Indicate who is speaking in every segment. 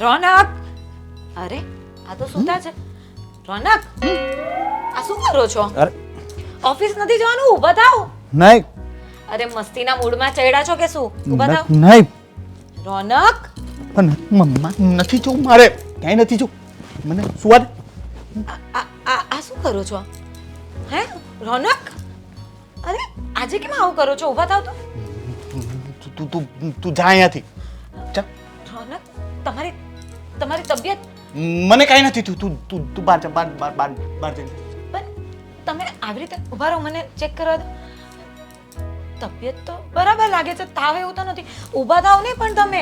Speaker 1: રોનક, અરે આ તો સુતા છે. રોનક, આ શું કરો છો?
Speaker 2: અરે
Speaker 1: ઓફિસ નથી જવાનું? ઊભા થાઓ.
Speaker 2: નહીં.
Speaker 1: અરે મસ્તીના મૂડમાં ચડ્યા છો કે શું? ઊભા થાઓ.
Speaker 2: નહીં
Speaker 1: રોનક,
Speaker 2: પણ મમ્મા નથી જવું મારે, ક્યાંય નથી જવું, મને સુવા દે.
Speaker 1: આ શું કરો છો? હે રોનક, અરે આજે કેમ આવું કરો છો? ઊભા થાઓ તો.
Speaker 2: તું તું તું જા અહીંયાથી જા.
Speaker 1: રોનક, તમારી તબિયત
Speaker 2: મને કાંઈ નથી થયું, તું તું તું બહાર જા, બહાર જઈ.
Speaker 1: પણ તમે આવી રીતે ઊભા રહો, મને ચેક કરવા દો. તબિયત તો બરાબર લાગે છે, તાવ એવું તો નથી. ઊભા થાઓ ને. પણ તમે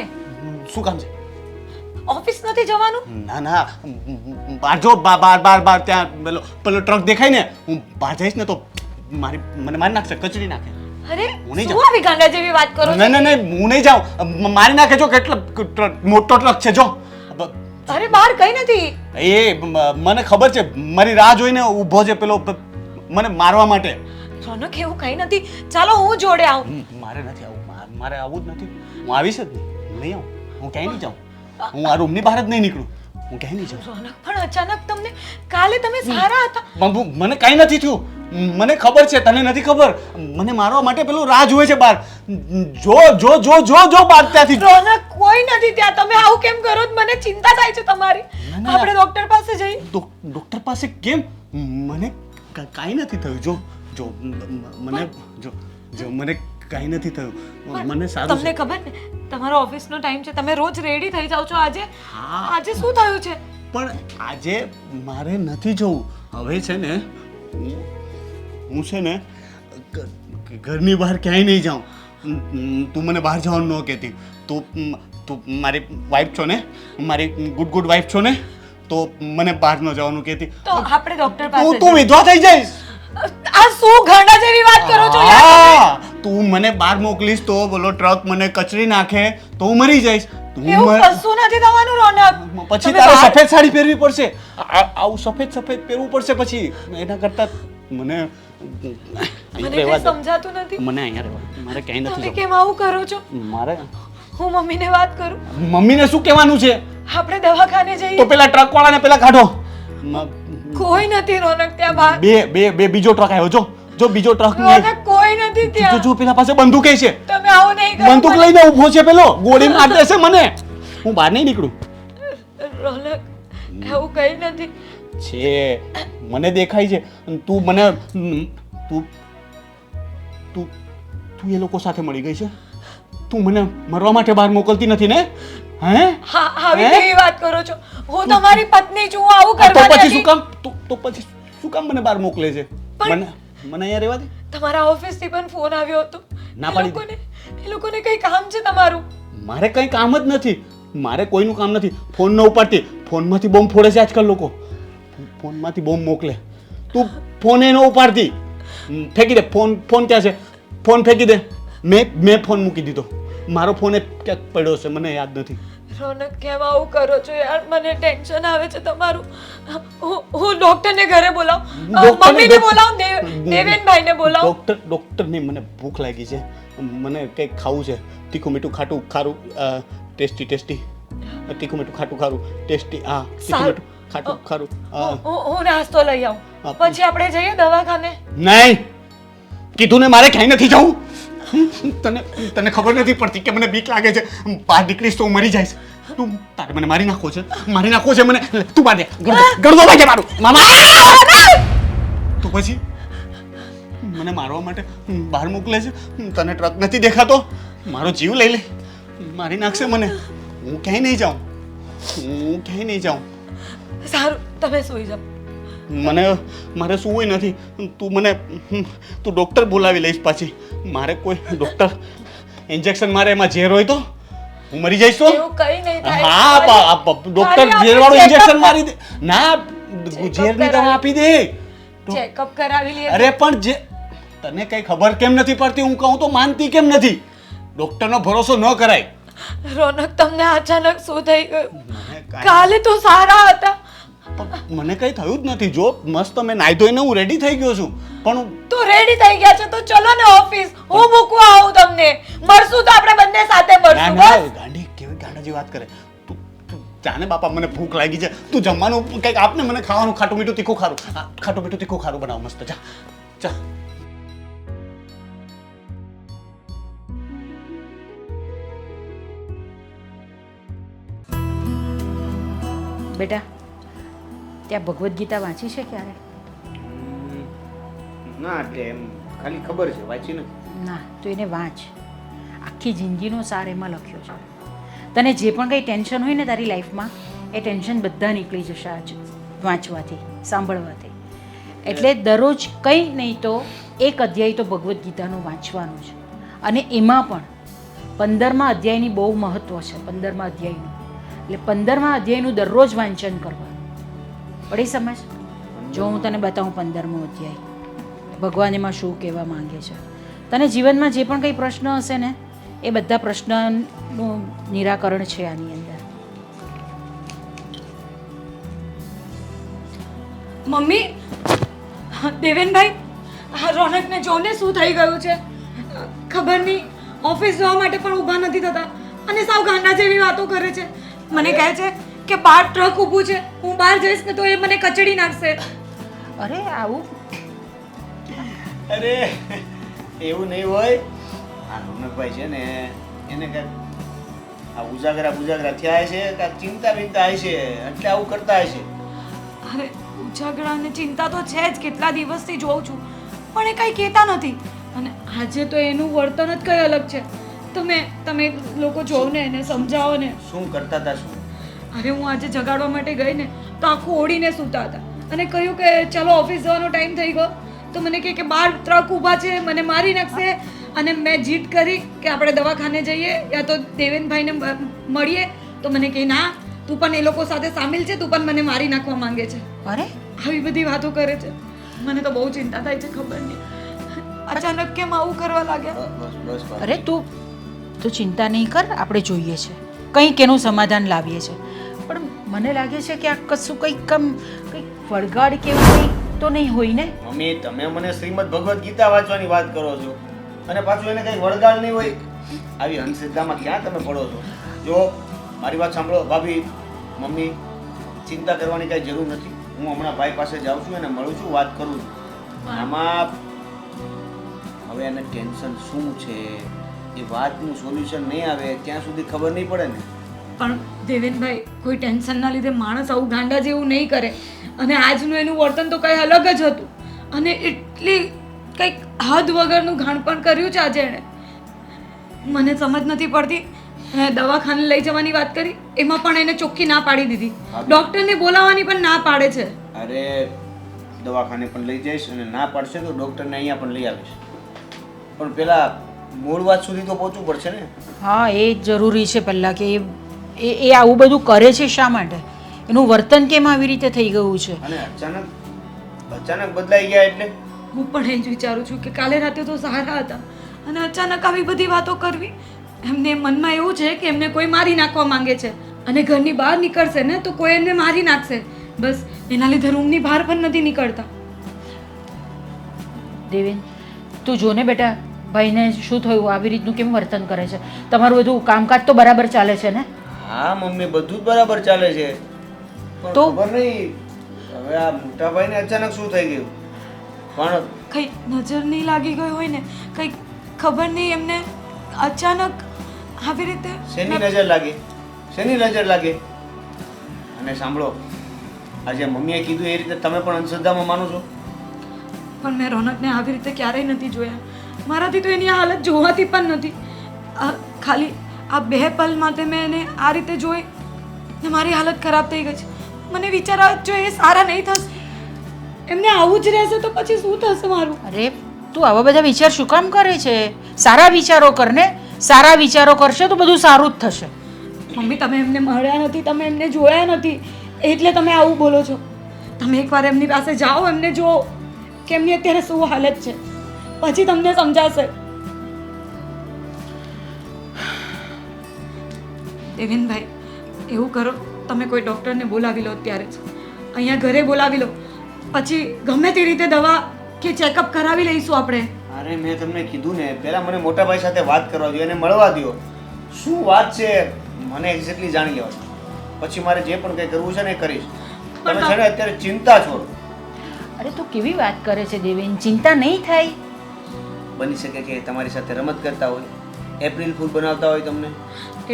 Speaker 2: શું કામ છે?
Speaker 1: ઓફિસ નથી જવાનું?
Speaker 2: ના ના, બહાર જો, બાર ત્યાં પેલો ટ્રક દેખાય ને, હું બહાર જઈશ ને તો મને મારી નાખશે, કચડી નાખે.
Speaker 1: અરે
Speaker 2: હું નહીં
Speaker 1: શું આવી ગાંડા જેવી વાત કરો છો?
Speaker 2: નહીં, હું નહીં જાઉં, મારી નાખે. જો કેટલો મોટો ટ્રક છે જો.
Speaker 1: અરે બહાર કઈ નથી.
Speaker 2: એ મને ખબર છે, મારી રાહ જોઈને ઊભો છે પેલો મને મારવા માટે.
Speaker 1: રોનક, એવું કઈ નથી. ચાલો હું જોડે આવું.
Speaker 2: મારે નથી આવું, મારે આવું જ નથી. હું આવીશ જ નહીં, નહીં આવું, હું ક્યાંય નહીં જાઉં. હું આ રૂમની બહાર જ નહીં નીકળું, હું ક્યાંય નહીં જાઉં.
Speaker 1: રોનક, પણ અચાનક તમને કાલે તમે સારા હતા.
Speaker 2: મને કાંઈ નથી થયું, મને ખબર છે, તને નથી ખબર. મને મારવા માટે પેલો રાહ જોવે છે બહાર. જો જો જો જો જો બહાર ત્યાંથી.
Speaker 1: રોનક, કોઈ નથી ત્યાં. તમે આવું કેમ કરો છો? મને ચિંતા થાય છે તમારી. આપણે ડોક્ટર પાસે જઈએ.
Speaker 2: ડોક્ટર પાસે કેમ? મને કાંઈ નથી થયું. જો જો મને જો મને કાંઈ નથી થયું, મને સારું છે.
Speaker 1: તમને ખબર ને તમારો ઓફિસનો ટાઈમ છે, તમે રોજ રેડી થઈ જાવ છો. આજે શું થયું છે?
Speaker 2: પણ આજે મારે નથી જવું. હવે છે ને હું છે ને ઘરની બહાર ક્યાંય નહીં જાઉં. તું મને બહાર જવાનું ન કહેતી. તું મારી વાઈફ છો ને, મારી ગુડ વાઈફ છો ને, તો મને બહાર ન જવાનું કહેતી.
Speaker 1: તો આપણે ડોક્ટર પાસે
Speaker 2: તું વિધવા થઈ જઈશ.
Speaker 1: આ શું ગાંડા જેવી વાત કરો છો યાર?
Speaker 2: તું મને બહાર મોકલીશ તો બોલો ટ્રક મને કચરી નાખે તો હું મરી જઈશ.
Speaker 1: એવું કશું નથી થવાનું રોનક.
Speaker 2: પછી તારે સફેદ સાડી પહેરવી પડશે. આવું સફેદ પહેરવું પડશે પછી. એના કરતા મને
Speaker 1: કઈ સમજાતું નથી.
Speaker 2: મને અહીંયા રહેવા, મારે ક્યાંય નથી
Speaker 1: તમે
Speaker 2: જવું.
Speaker 1: કેમ આવું કરો છો?
Speaker 2: મારે
Speaker 1: હું મમ્મીને વાત કરું.
Speaker 2: મમ્મીને શું કહેવાનું છે?
Speaker 1: આપણે દવાખાને જઈએ.
Speaker 2: તો પેલા ટ્રક વાળાને પેલા કાઢો.
Speaker 1: કોઈ નથી રોનક ત્યાં બહાર.
Speaker 2: બે બીજો ટ્રક આવ્યો. જો બીજો ટ્રક
Speaker 1: રોનક, કોઈ નથી ત્યાં.
Speaker 2: જો પેલા પાસે બંદૂક છે.
Speaker 1: તમે આવું નહીં કરો.
Speaker 2: બંદૂક લઈને ઊભો છે પેલો, ગોળી માર દેશે મને. હું બહાર નહીં નીકળું.
Speaker 1: રોનક, એવું કઈ નથી.
Speaker 2: છે, મને દેખાય છે. તું મને તું એ લોકો સાથે મળી ગઈ છે. તું મને મરવા માટે બહાર મોકલતી નથી ને? હે?
Speaker 1: હા, આવી કેવી વાત કરો છો? હું તમારી પત્ની છું, હું આવું કરવા
Speaker 2: તો પછી
Speaker 1: નથી.
Speaker 2: શું કામ મને બહાર મોકલે છે? મને અહીંયા રહેવા દે.
Speaker 1: તમારા ઓફિસ થી પણ ફોન આવ્યો હતો.
Speaker 2: ના પાડી.
Speaker 1: એ લોકોને કઈ કામ છે તમારું?
Speaker 2: મારે કઈ કામ જ નથી. મારે કોઈનું કામ નથી. ફોન ન ઉપાડતી. ફોનમાંથી બોમ્બ ફોડે છે આજકાલ લોકો. ફોનમાંથી બોમ્બ મોકલે. તું ફોન ન ઉપાડતી. ફેંકી દે ફોન. ક્યાં છે? ફોન ફેંકી દે. મેં ફોન મૂકી દીધો. મારો ફોન ક્યાંક પડ્યો છે, મને યાદ નથી.
Speaker 1: રોનક, કેમ આવું કરો છો યાર? મને ટેન્શન આવે છે તમારું. હું ડોક્ટરને ઘરે બોલાવું. મમ્મીને બોલાવું, દેવેનભાઈને બોલાવું.
Speaker 2: ડોક્ટર નહીં, મને ભૂખ લાગી છે. મને કંઈક ખાવું છે. તીખું મીઠું ખાટું ખારું, ટેસ્ટી તીખું મીઠું ખાટું ખારું, ટેસ્ટી. તીખું મીઠું ખાટું ખારું.
Speaker 1: હું નાસ્તો લઈ આવું, પછી આપણે જઈએ દવાખાને.
Speaker 2: નહીં, કીધું ને મારે ક્યાંય નથી જવું. તને ખબર નથી પડતી કે મને બીક લાગે છે. બહાર નીકળીશ તો હું મરી જઈશ. તું તારે મને મારી નાખો છે મને. તું બાંધે ગળદો વાગે મારું મામા. તું પછી મને મારવા માટે બહાર મોકલે છે. તને ટ્રક નથી દેખાતો? મારો જીવ લઈ લે, મારી નાખશે મને. હું ક્યાંય નહીં જાઉં.
Speaker 1: સારું, તમે સૂઈ જાઓ.
Speaker 2: મારે સુવું નથી. તું ડોક્ટર બોલાવી લઈશ પાછી. મારે કોઈ ડોક્ટર ઇન્જેક્શન મારે, એમાં ઝેર હોય તો હું મરી જઈશ. તો
Speaker 1: એવું કઈ નહીં થાય.
Speaker 2: હા, ડોક્ટર ઝેર વાળું ઇન્જેક્શન મારી દે. ના, ઝેરની દવા આપી દે.
Speaker 1: ચેકઅપ કરાવી લઈએ.
Speaker 2: અરે પણ તને કઈ ખબર કેમ નથી પડતી? હું કહું તો માનતી કેમ નથી? ડોક્ટરનો ભરોસો ન કરાય.
Speaker 1: રોનક, તમને અચાનક શું થઈ ગયું? કાલે તો સારા હતા.
Speaker 2: મને કઈ થયું જ નથી. જો મસ્ત મેં નાઈ ધોઈને હું રેડી થઈ ગયો છું. પણ
Speaker 1: તો રેડી થઈ ગયા છે તો ચલો ને ઓફિસ. હું મૂકવા આવું તમને. મળશું તો આપણે બંને સાથે મળશું. બસ.
Speaker 2: ગાંડી કેવી ગાંડા જેવી વાત કરે. તું બાપા મને ભૂખ લાગી છે, તું જમવાનું કંઈક આપને, મને ખાવાનું ખાટું મીઠું તીખું ખારું, ખાટું મીઠું તીખું ખારું બનાવ મસ્ત. જા જા.
Speaker 3: બેટા, ત્યાં ભગવદ્ ગીતા વાંચી છે ક્યારે?
Speaker 4: ના એટલે એમ ખાલી ખબર છે, વાંચી નથી.
Speaker 3: ના, તો એને વાંચ. આખી જિંદગીનો સાર એમાં લખ્યો છે. તને જે પણ કંઈ ટેન્શન હોય ને તારી લાઈફમાં, એ ટેન્શન બધા નીકળી જશે આજ વાંચવાથી, સાંભળવાથી. એટલે દરરોજ કંઈ નહીં તો એક અધ્યાય તો ભગવદ્ ગીતાનો વાંચવાનો છે. અને એમાં પણ 15મા અધ્યાયની બહુ મહત્ત્વ છે. 15મા અધ્યાયનું એટલે 15મા અધ્યાયનું દરરોજ વાંચન કરવાનું. પડી સમજ? જો હું તને બતાવું 15મો અધ્યાય ભગવાન એમાં શું કહેવા માંગે છે. તને જીવનમાં જે પણ કંઈ પ્રશ્ન હશે ને એ બધા પ્રશ્નનું નિરાકરણ છે આની અંદર.
Speaker 1: મમ્મી, દેવેનભાઈ, આ રોનકને જોને શું થઈ ગયું છે ખબર નહીં. ઓફિસ જવા માટે પણ ઊભા નથી થતા અને સાવ ગાંડા જેવી વાતો કરે છે. મને કહે છે કે બહાર ટ્રક ઊભું છે, હું બહાર જઈશ ને તો એ મને કચડી નાખશે.
Speaker 3: અરે આવું
Speaker 4: અરે એવું નહીં હોય. આ રોનકભાઈ છે ને એને કાંઈક આ ઉજાગરા થયા છે, કાંઈક ચિંતા બિંતા છે એટલે આવું કરતા હશે.
Speaker 1: અરે ઉજાગરા અને ચિંતા તો છે જ, કેટલા દિવસથી જોઉં છું, પણ એ કંઈ કહેતા નથી. અને આજે તો એનું વર્તન જ કંઈ અલગ છે. તમે લોકો જોવો ને, એને સમજાવો ને.
Speaker 4: શું કરતા હતા? શું?
Speaker 1: અરે હું આજે જગાડવા માટે ગઈ ને તો આખું ઓડીને સૂતા હતા અને કહ્યું કે ચાલો ઓફિસ જવાનો ટાઈમ થઈ ગયો. તો મને કહે કે બહાર ટ્રક ઊભા છે, મને મારી નાખશે. અને મેં જીદ કરી કે આપણે દવાખાને જઈએ યા તો દેવેનભાઈને મળીએ. તો મને કહે ના, તું પણ એ લોકો સાથે સામેલ છે, તું પણ મને મારી નાખવા માંગે છે.
Speaker 3: અરે
Speaker 1: આવી બધી વાતો કરે છે. મને તો બહુ ચિંતા થાય છે. ખબર નહીં અચાનક કેમ આવું કરવા લાગ્યા.
Speaker 4: બસ
Speaker 3: અરે તું ચિંતા નહીં કર, આપણે જોઈએ છે કંઈક એનું સમાધાન લાવીએ છીએ. પણ મને લાગે છે કે આ કશું કંઈક વળગાડ કે એવું કંઈક તો નહીં હોય ને?
Speaker 4: મમ્મી, તમે મને શ્રીમદ ભગવદ્ ગીતા વાંચવાની વાત કરો છો અને પાછું એને કંઈ વળગાડ નહીં હોય. આવી અંધશ્રદ્ધામાં ક્યાં તમે પડો છો? જો મારી વાત સાંભળો ભાભી, મમ્મી, ચિંતા કરવાની કાંઈ જરૂર નથી. હું હમણાં ભાઈ પાસે જાઉં છું અને મળું છું, વાત કરું છું. આમાં હવે એને ટેન્શન શું છે એ વાતનું સોલ્યુશન નહીં આવે ત્યાં સુધી ખબર નહીં પડે ને.
Speaker 1: પણ દેવેનભાઈ, કોઈ ટેન્શનના લીધે માણસ આવું ગાંડા જેવું નહીં કરે. અને આજનું એનું વર્તન તો કંઈ અલગ જ હતું. અને એટલી કંઈક હદ વગરનું ઘાણપણ કર્યું છે આજે એણે. મને સમજ નથી પડતી. અને દવાખાને લઈ જવાની વાત કરી, એમાં પણ એને ચોખ્ખી ના પાડી દીધી. ડૉક્ટરને બોલાવવાની પણ ના પાડે છે.
Speaker 4: અરે દવાખાને પણ લઈ જઈશ અને ના પાડશે તો ડૉક્ટરને અહીંયા પણ લઈ આવીશ. પણ પેલા મૂળ વાત સુધી તો પહોંચવું પડશે ને.
Speaker 3: હા, એ જરૂરી છે પહેલાં કે એ આવું બધું કરે છે શા માટે? એનું વર્તન કેમ આવી રીતે થઈ ગયું છે?
Speaker 4: અને અચાનક બદલાઈ ગયા એટલે
Speaker 1: હું પણ એ જ વિચારું છું કે કાલે રાતે તો સારા હતા અને અચાનક આવી બધી વાતો કરવી. એમને મનમાં એવું છે કે એમને કોઈ મારી નાખવા માંગે છે અને ઘરની બહાર નીકળશે ને તો કોઈ એમને મારી નાખશે. બસ એના લીધે રૂમની બહાર પણ નથી નીકળતા.
Speaker 3: દેવેન, તું જો ને બેટા, ભાઈને શું થયું? આવી રીતનું કેમ વર્તન કરે છે? તમારું બધું કામકાજ તો બરાબર ચાલે છે ને?
Speaker 4: હા મમ્મી, બધું જ બરાબર ચાલે છે. પણ
Speaker 3: તો?
Speaker 4: ખબર નહીં હવે આ મોટા ભાઈને અચાનક શું થઈ ગયું. પણ
Speaker 1: કઈ નજર નહીં લાગી ગઈ હોય ને, કઈ ખબર નહીં એમને અચાનક આવી રીતે.
Speaker 4: શેની નજર લાગે? શેની નજર લાગે? અને સાંભળો, આજે મમ્મીએ કીધું એ રીતે તમે પણ અંધશ્રદ્ધામાં માનો છો?
Speaker 1: પણ મેં રોનકને આવી રીતે ક્યારેય નથી જોયા. મારાથી તો એની આ હાલત જોવાતી પણ નથી. ખાલી આ 2 પલ માટે મેં એને આ રીતે જોઈ ને મારી હાલત ખરાબ થઈ ગઈ છે. મને વિચાર આવ્યો જો એ સારા નહીં થશે, એમને આવું જ રહેશે તો પછી શું થશે મારું?
Speaker 3: અરે તું આવા બધા વિચાર શું કામ કરે છે? સારા વિચારો કર ને. સારા વિચારો કરશે તો બધું સારું જ થશે.
Speaker 1: મમ્મી, તમે એમને મળ્યા નથી, તમે એમને જોયા નથી એટલે તમે આવું બોલો છો. તમે એકવાર એમની પાસે જાઓ, એમને જુઓ કે એમની અત્યારે શું હાલત છે, પછી તમને સમજાશે. દેવેનભાઈ, એવું કરો, તમે કોઈ ડૉક્ટરને બોલાવી લો અત્યારે જ. અહીંયા ઘરે બોલાવી લો, પછી ગમે તે રીતે દવા કે ચેકઅપ કરાવી લઈશું આપણે.
Speaker 4: અરે મેં તમને કીધું ને, પહેલા મને મોટા ભાઈ સાથે વાત કરવા દો, એને મળવા દો. શું વાત છે મને એક્ઝેક્ટલી જાણી લેવા. પછી મારે જે પણ કંઈ કરવું છે ને એ કરીશ. તમે છે ને અત્યારે ચિંતા છોડો.
Speaker 3: અરે તું કેવી વાત કરે છે દેવેન, ચિંતા નહીં થાય.
Speaker 4: બની શકે કે તમારી સાથે રમત કરતા હોય, એપ્રિલ ફૂલ બનાવતા હોય તમને.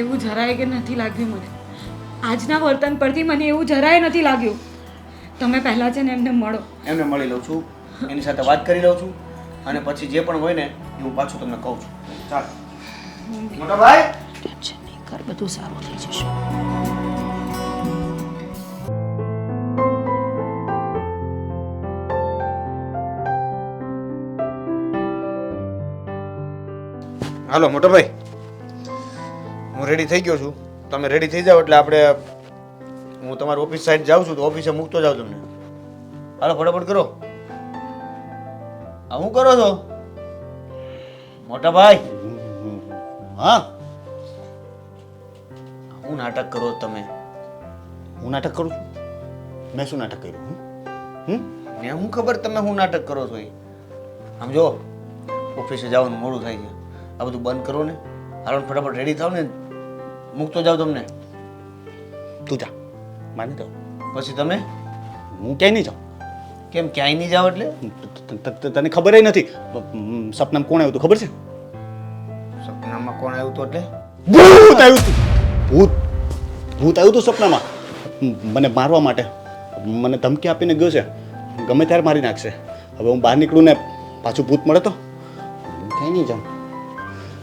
Speaker 1: એવું જરાય કે નથી લાગ્યું મને. આજના વર્તન પરથી મને એવું જરાય નથી લાગ્યું. તમે પહેલાં છે ને એમને મળો.
Speaker 4: એમને મળી લઉં છું, એની સાથે વાત કરી લઉં છું અને પછી જે પણ હોય ને એ હું પાછું તમને કહું છું. ચાલો મોટા ભાઈ.
Speaker 3: ટેન્શન નહીં કર, બધું સારું થઈ જશે.
Speaker 4: હાલો મોટા ભાઈ, હું રેડી થઈ ગયો છું. તમે રેડી થઈ જાઓ એટલે આપણે હું તમારી ઓફિસ સાઈડ જાઉં છું તો ઓફિસે મૂકતો જાઉં તમને. હાલો ફટાફટ કરો. આ શું કરો છો મોટા ભાઈ?
Speaker 2: હા,
Speaker 4: હું નાટક કરો છો તમે?
Speaker 2: હું નાટક કરું છું? મેં શું નાટક કર્યું?
Speaker 4: મને શું ખબર તમે શું નાટક કરો છો એ? આમ જો ઓફિસે જવાનું મોડું થાય છે, આ બધું બંધ કરો ને. હાલો ને ફટાફટ રેડી થાવ ને, મૂકતો જાવ તમને.
Speaker 2: તું જા, માને જાઉં.
Speaker 4: પછી તમે
Speaker 2: હું ક્યાંય નહીં જાઉં.
Speaker 4: કેમ ક્યાંય નહીં જાવ એટલે?
Speaker 2: તને ખબર નથી સપનામાં કોણ આવ્યું હતું ખબર છે?
Speaker 4: સપનામાં કોણ આવ્યું હતું એટલે?
Speaker 2: ભૂત આવ્યું હતું. ભૂત ભૂત આવ્યું હતું સપનામાં મને મારવા માટે. મને ધમકી આપીને ગયો છે, ગમે ત્યારે મારી નાખશે. હવે હું બહાર નીકળું ને પાછું ભૂત મળે તો હું ક્યાંય નહીં જાઉં.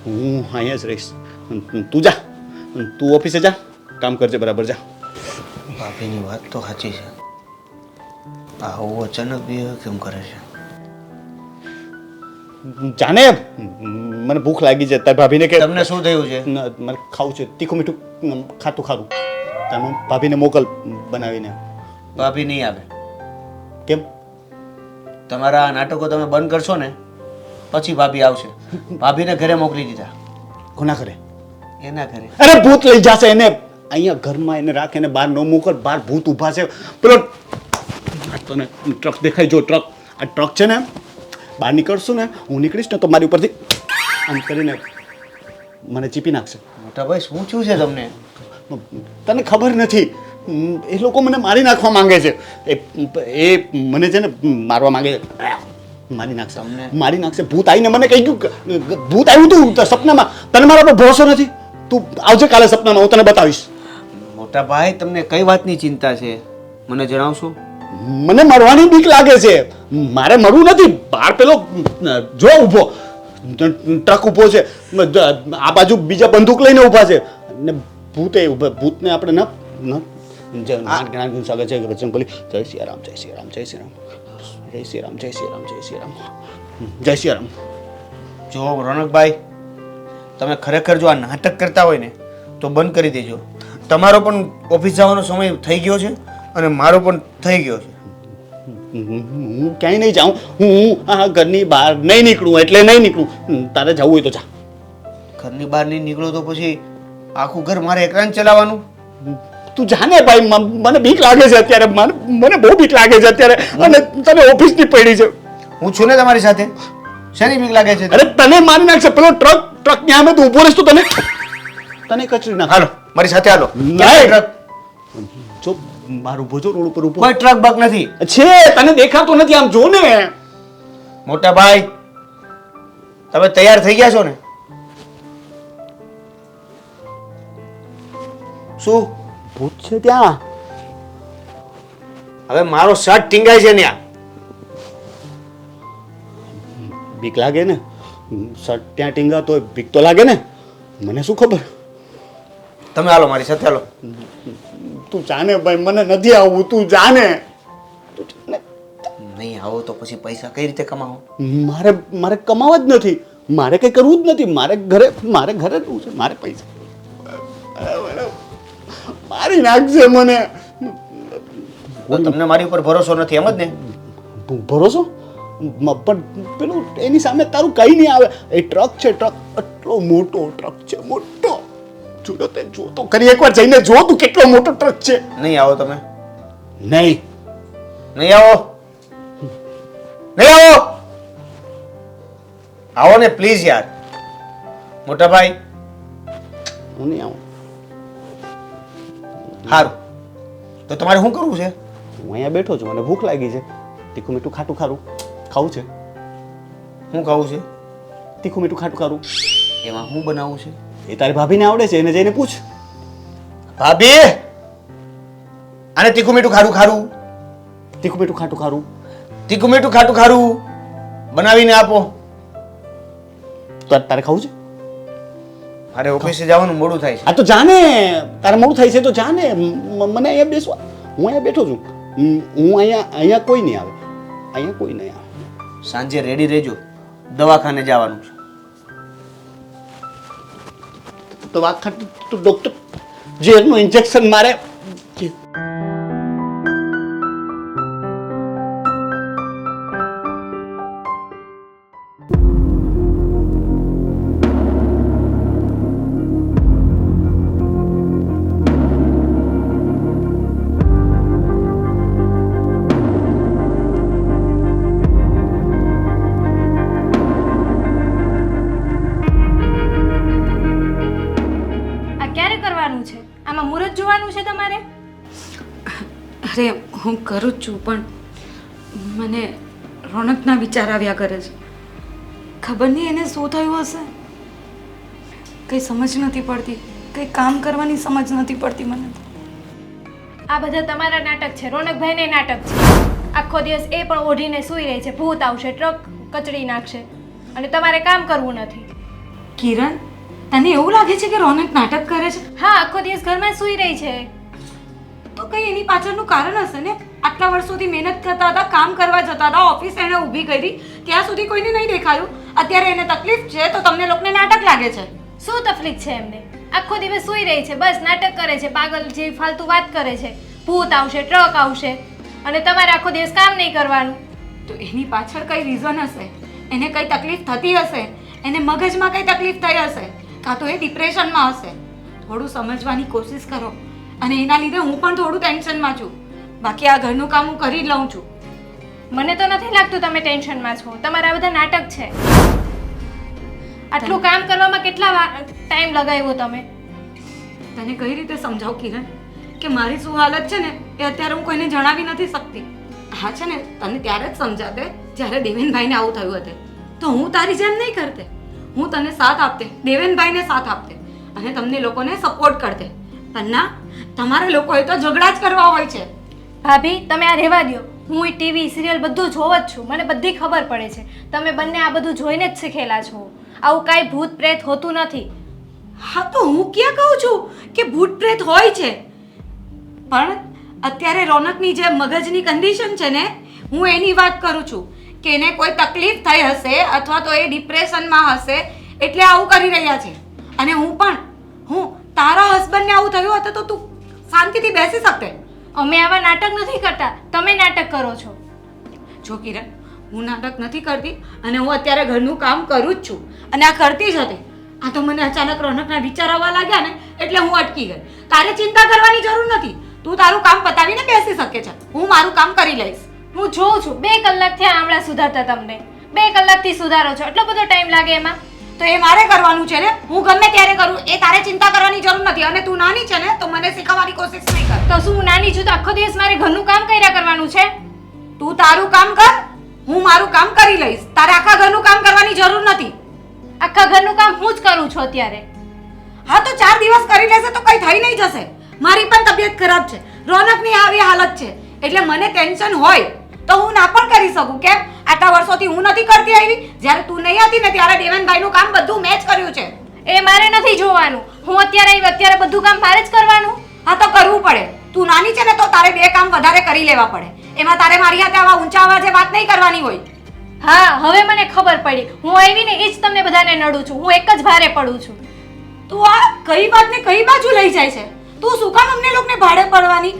Speaker 2: હું અહીંયા જ રહીશ. તું જા, તું ઓફિસે જા, કામ કરજે બરાબર. જા.
Speaker 4: ભાભીની વાત તો સાચી છે. આવું અચાનક બી કેમ કરે છે?
Speaker 2: જાને, મને ભૂખ લાગી છે. તારી ભાભીને કે
Speaker 4: તમને શું થયું છે?
Speaker 2: મારે ખાવું છે તીખું મીઠું ખાતું ખારું. તમે ભાભીને મોકલ બનાવીને.
Speaker 4: ભાભી નહીં આવે.
Speaker 2: કેમ?
Speaker 4: તમારા નાટકો તમે બંધ કરશો ને પછી ભાભી આવશે. ભાભીને ઘરે મોકલી દીધા.
Speaker 2: કોના કરે?
Speaker 4: એના ઘરે.
Speaker 2: અરે ભૂત લઈ જશે એને. અહીંયા ઘરમાં એને રાખ, એને બહાર ન મોકલ. બહાર ભૂત ઊભા છે. પેલો તને ટ્રક દેખાય? જો ટ્રક, આ ટ્રક છે ને, બહાર નીકળશું ને, હું નીકળીશ ને તો મારી ઉપરથી આમ કરીને મને ચીપી નાખશે.
Speaker 4: મોટા ભાઈ શું થયું છે તમને?
Speaker 2: તને ખબર નથી, એ લોકો મને મારી નાખવા માંગે છે. એ મને છે ને મારવા માંગે છે. મારી નાખશે, મારી નાખશે. ભૂત આવીને મને કહી ગયું, ભૂત આવ્યું તું સપનામાં. તને મારા પર ભરોસો નથી? તું આવજે કાલે સપનામાં, હું તને બતાવીશ.
Speaker 4: મોટા ભાઈ તમને કઈ વાતની ચિંતા છે મને જણાવશો?
Speaker 2: મને મરવાની બીક લાગે છે. મારે મરવું નથી. બહાર પેલો જો ઊભો ટ્રક ઊભો છે, આ બાજુ બીજા બંદૂક લઈને ઊભા છે ને ભૂતે ઊભા. ભૂતને આપણે સ્વાગત છે બજરંગ બલી. જય શ્રી રામ, જય શ્રી રામ, જય શ્રી રામ, જય શ્રી રામ, જય શ્રી રામ, જય શ્રી રામ, જય શ્રી રામ.
Speaker 4: જો રોનકભાઈ, તમે ખરેખર જો આ નાટક કરતા હોય ને તો બંધ કરી દેજો. તમારો પણ ઓફિસ જવાનો સમય થઈ ગયો છે અને મારો પણ થઈ ગયો છે.
Speaker 2: હું ક્યાંય નહીં જાઉં. હું આ ઘરની બહાર નહીં નીકળું એટલે નહીં નીકળું. તારે જવું હોય તો જા.
Speaker 4: ઘરની બહાર નહીં નીકળો તો પછી આખું ઘર મારે એકલા ચલાવવાનું?
Speaker 2: તું જાને ભાઈ, મને બીક લાગે છે અત્યારે. મને બહુ બીક લાગે છે અત્યારે. અને તને ઓફિસની પડી છે.
Speaker 4: હું છું ને તમારી સાથે. શેની બીક લાગે છે?
Speaker 2: અરે તને મારી નાખશે પેલો ટ્રક ત્યાં અમે તું ઊભો રહીશ તો તને કચરી નાખ.
Speaker 4: હાલો મારી સાથે હાલો.
Speaker 2: નહીં. જો બહાર ઊભો છો, રોડ ઉપર ઊભો.
Speaker 4: કોઈ ટ્રક બક નથી
Speaker 2: છે, તને દેખાતો નથી. આમ જો ને.
Speaker 4: મોટા ભાઈ, તમે તૈયાર થઈ ગયા છો ને? શું
Speaker 2: ભૂત છે ત્યાં?
Speaker 4: હવે મારો શર્ટ ટીંગાય છે ત્યાં.
Speaker 2: બીક લાગે ને? શર્ટ ત્યાં ટીંગાતો હોય બીક તો લાગે ને. મને શું ખબર?
Speaker 4: તમે હાલો મારી સાથે હાલો.
Speaker 2: તું જાને ભાઈ, મને નથી આવવું. તું જાને.
Speaker 4: નહીં આવો તો પછી પૈસા કઈ રીતે કમાવો?
Speaker 2: મારે કમાવા જ નથી. મારે કઈ કરવું જ નથી. મારે ઘરે રહેવું છે. મારે પૈસા મારી નાખશે મને.
Speaker 4: તમને મારી ઉપર ભરોસો નથી એમ જ ને?
Speaker 2: ભરોસો પણ પેલું એની સામે તારું કઈ નહીં આવે. એ ટ્રક છે, ટ્રક એટલો મોટો ટ્રક છે, મોટો. જો તે જો તો કરી એકવાર જઈને જો તું કેટલો મોટો ટ્રક છે.
Speaker 4: નહીં આવો તમે?
Speaker 2: નહીં
Speaker 4: આવો. નહીં આવો. આવો ને પ્લીઝ યાર. મોટા ભાઈ
Speaker 2: હું નહીં આવું.
Speaker 4: સારું, તો તમારે શું કરવું છે?
Speaker 2: હું અહીંયા બેઠો છું, મને ભૂખ લાગી છે. તીખું મીઠું ખાટું ખારું ખાવું છે.
Speaker 4: શું ખાવું છે?
Speaker 2: તીખું મીઠું ખાટું ખારું.
Speaker 4: એમાં શું બનાવવું છે?
Speaker 2: એ તારી ભાભીને આવડે છે, એને જઈને પૂછ.
Speaker 4: ભાભી, આને તીખું મીઠું ખારું ખારું,
Speaker 2: તીખું મીઠું ખાટું ખારું.
Speaker 4: તીખું મીઠું ખાટું ખારું બનાવીને આપો.
Speaker 2: તો તારે ખાવું છે?
Speaker 4: મારે ઓફિસે જવાનું મોડું થાય છે.
Speaker 2: આ તો જાને, તારે મોડું થાય છે તો જાને. મને અહીંયા બેસવા, હું અહીંયા બેઠો છું. હું અહીંયા કોઈ નહીં આવે, અહીંયા કોઈ નહીં આવે.
Speaker 4: સાંજે રેડી રહેજો, દવાખાને જવાનું છે.
Speaker 2: તો વાત ખાતી તો ડોક્ટર ઝેરનું ઇન્જેક્શન મારે.
Speaker 5: આ ક્યારે કરવાનું છે? આમાં મુહૂર્ત જોવાનું છે તમારે?
Speaker 1: અરે હું કરું જ છું, પણ મને રોનકના વિચાર આવ્યા કરે છે. ખબર નહીં એને શું થયું હશે. કંઈ સમજ નથી પડતી, કંઈ કામ કરવાની સમજ નથી પડતી મને.
Speaker 5: આ બધા તમારા નાટક છે. રોનકભાઈને નાટક છે. આખો દિવસ એ પણ ઓઢીને સૂઈ રહી છે. ભૂત આવશે, ટ્રક કચડી નાખશે અને તમારે કામ કરવું નથી.
Speaker 1: કિરણ, તને એવું લાગે છે કે રોનક નાટક કરે છે?
Speaker 5: હા, આખો દિવસ ઘરમાં સૂઈ રહી છે.
Speaker 1: તો કંઈ એની પાછળનું કારણ હશે ને. આટલા વર્ષોથી મહેનત કરતા હતા, કામ કરવા જતા હતા, ઓફિસ એને ઊભી કરી, ત્યાં સુધી કોઈને નહીં દેખાયું. અત્યારે એને તકલીફ છે તો તમને લોકોને નાટક લાગે છે.
Speaker 5: શું તકલીફ છે એમને? આખો દિવસ સૂઈ રહી છે, બસ નાટક કરે છે, પાગલ જેવી ફાલતુ વાત કરે છે. ભૂત આવશે, ટ્રક આવશે અને તમારે આખો દિવસ કામ નહીં કરવાનું.
Speaker 1: તો એની પાછળ કઈ રીઝન હશે. એને કઈ તકલીફ થતી હશે, એને મગજમાં કઈ તકલીફ થઈ હશે, કાં તો એ ડિપ્રેશનમાં હશે. થોડું સમજવાની કોશિશ કરો. અને એના લીધે હું પણ થોડું ટેન્શનમાં છું. બાકી આ ઘરનું કામ હું કરી જ લઉં છું.
Speaker 5: મને તો નથી લાગતું તમે ટેન્શનમાં છો. તમારા બધા નાટક છે. આટલું કામ કરવામાં કેટલા ટાઈમ લગાવ્યો તમે?
Speaker 1: તને કઈ રીતે સમજાવું કિરણ કે મારી શું હાલત છે ને એ અત્યારે હું કોઈને જણાવી નથી શકતી. હા છે ને, તને ત્યારે જ સમજાતે જ્યારે દેવેનભાઈને આવું થયું હતું. તો હું તારી જેમ નહીં કરતે. હું તને સાથ આપતે, દેવેનભાઈને સાથ આપતે અને તમને લોકોને સપોર્ટ કરતે. પણ ના, તમારે લોકોએ તો ઝઘડા જ કરવા હોય છે.
Speaker 5: ભાભી, તમે આ રહેવા દો. હું ટીવી સિરિયલ બધું જોવ જ છું. મને બધી ખબર પડે છે. તમે બંને આ બધું જોઈને જ શીખેલા છો. આવું કાંઈ ભૂત પ્રેત હોતું નથી.
Speaker 1: હા, તો હું ક્યાં કહું છું કે ભૂત પ્રેત હોય છે. પણ અત્યારે રોનકની જે મગજની કન્ડિશન છે ને, હું એની વાત કરું છું કે એને કોઈ તકલીફ થઈ હશે અથવા તો એ ડિપ્રેશનમાં હશે એટલે આવું કરી રહ્યા છે. અને હું તારા હસબન્ડને આવું થયું હતું તો તું શાંતિથી બેસી શકતે.
Speaker 5: અમે આવા નાટક નથી કરતા, તમે નાટક કરો છો.
Speaker 1: જો કિરણ, હું નાટક નથી કરતી અને હું અત્યારે ઘરનું કામ કરું જ છું અને આ કરતી જ હતી. આ તો મને અચાનક રોનકના વિચાર આવવા લાગ્યા ને એટલે હું અટકી ગઈ. તારે ચિંતા કરવાની જરૂર નથી. તું તારું કામ પતાવીને બેસી શકે છે. હું મારું કામ કરી લઈશ.
Speaker 5: હું જોઉં છું 2 કલાક થયા આમળા સુધારતા તમને. 2 કલાકથી સુધારો છો. એટલો બધો ટાઈમ લાગે એમાં?
Speaker 1: તો એ મારે કરવાનું છે ને. હું ગમે ત્યારે કરું, એ તારે ચિંતા કરવાની જરૂર નથી. અને તું નાની છે ને તો મને શીખવવાની કોશિશ નહીં કર.
Speaker 5: તો શું હું નાની છું તો આખો દિવસ મારે ઘરનું કામ કર્યા કરવાનું છે?
Speaker 1: તું તારું કામ કર, હું મારું કામ કરી લઈશ. તારે આખા ઘરનું કામ કરવાની જરૂર નથી.
Speaker 5: આખા ઘરનું કામ હું જ કરું છું અત્યારે.
Speaker 1: હા, તો 4 દિવસ કરી લેશે તો કઈ થઈ નહીં જશે. મારી પણ તબિયત ખરાબ છે, રોનકની આવી હાલત છે એટલે મને ટેન્શન હોય તો હું ના પણ કરી શકું. કેમ? આટલા વર્ષોથી હું નથી કરતી આવી. જ્યારે તું નહીં હતી ને ત્યારે દેવનભાઈનું કામ બધું મેં જ કર્યું છે.
Speaker 5: એ મારે નથી જોવાનું. હું અત્યારે આવી, અત્યારે બધું કામ મારે જ કરવાનું.
Speaker 1: હા, તો કરવું પડે. તું નાની છે ને તો તારે 2 કામ વધારે કરી લેવા પડે. એમાં તારે મારી હાથે આવા ઊંચા અવાજે વાત નહીં કરવાની હોય.
Speaker 5: હા, હવે મને ખબર પડી. હું આવી ને એ જ તમને બધાને નડું છું. હું એક જ ભારે પડું છું.
Speaker 1: તું આ કઈ વાતને કઈ બાજુ લઈ જાય છે? તું શું કામ અમને લોકોને ભાડે પડવાની?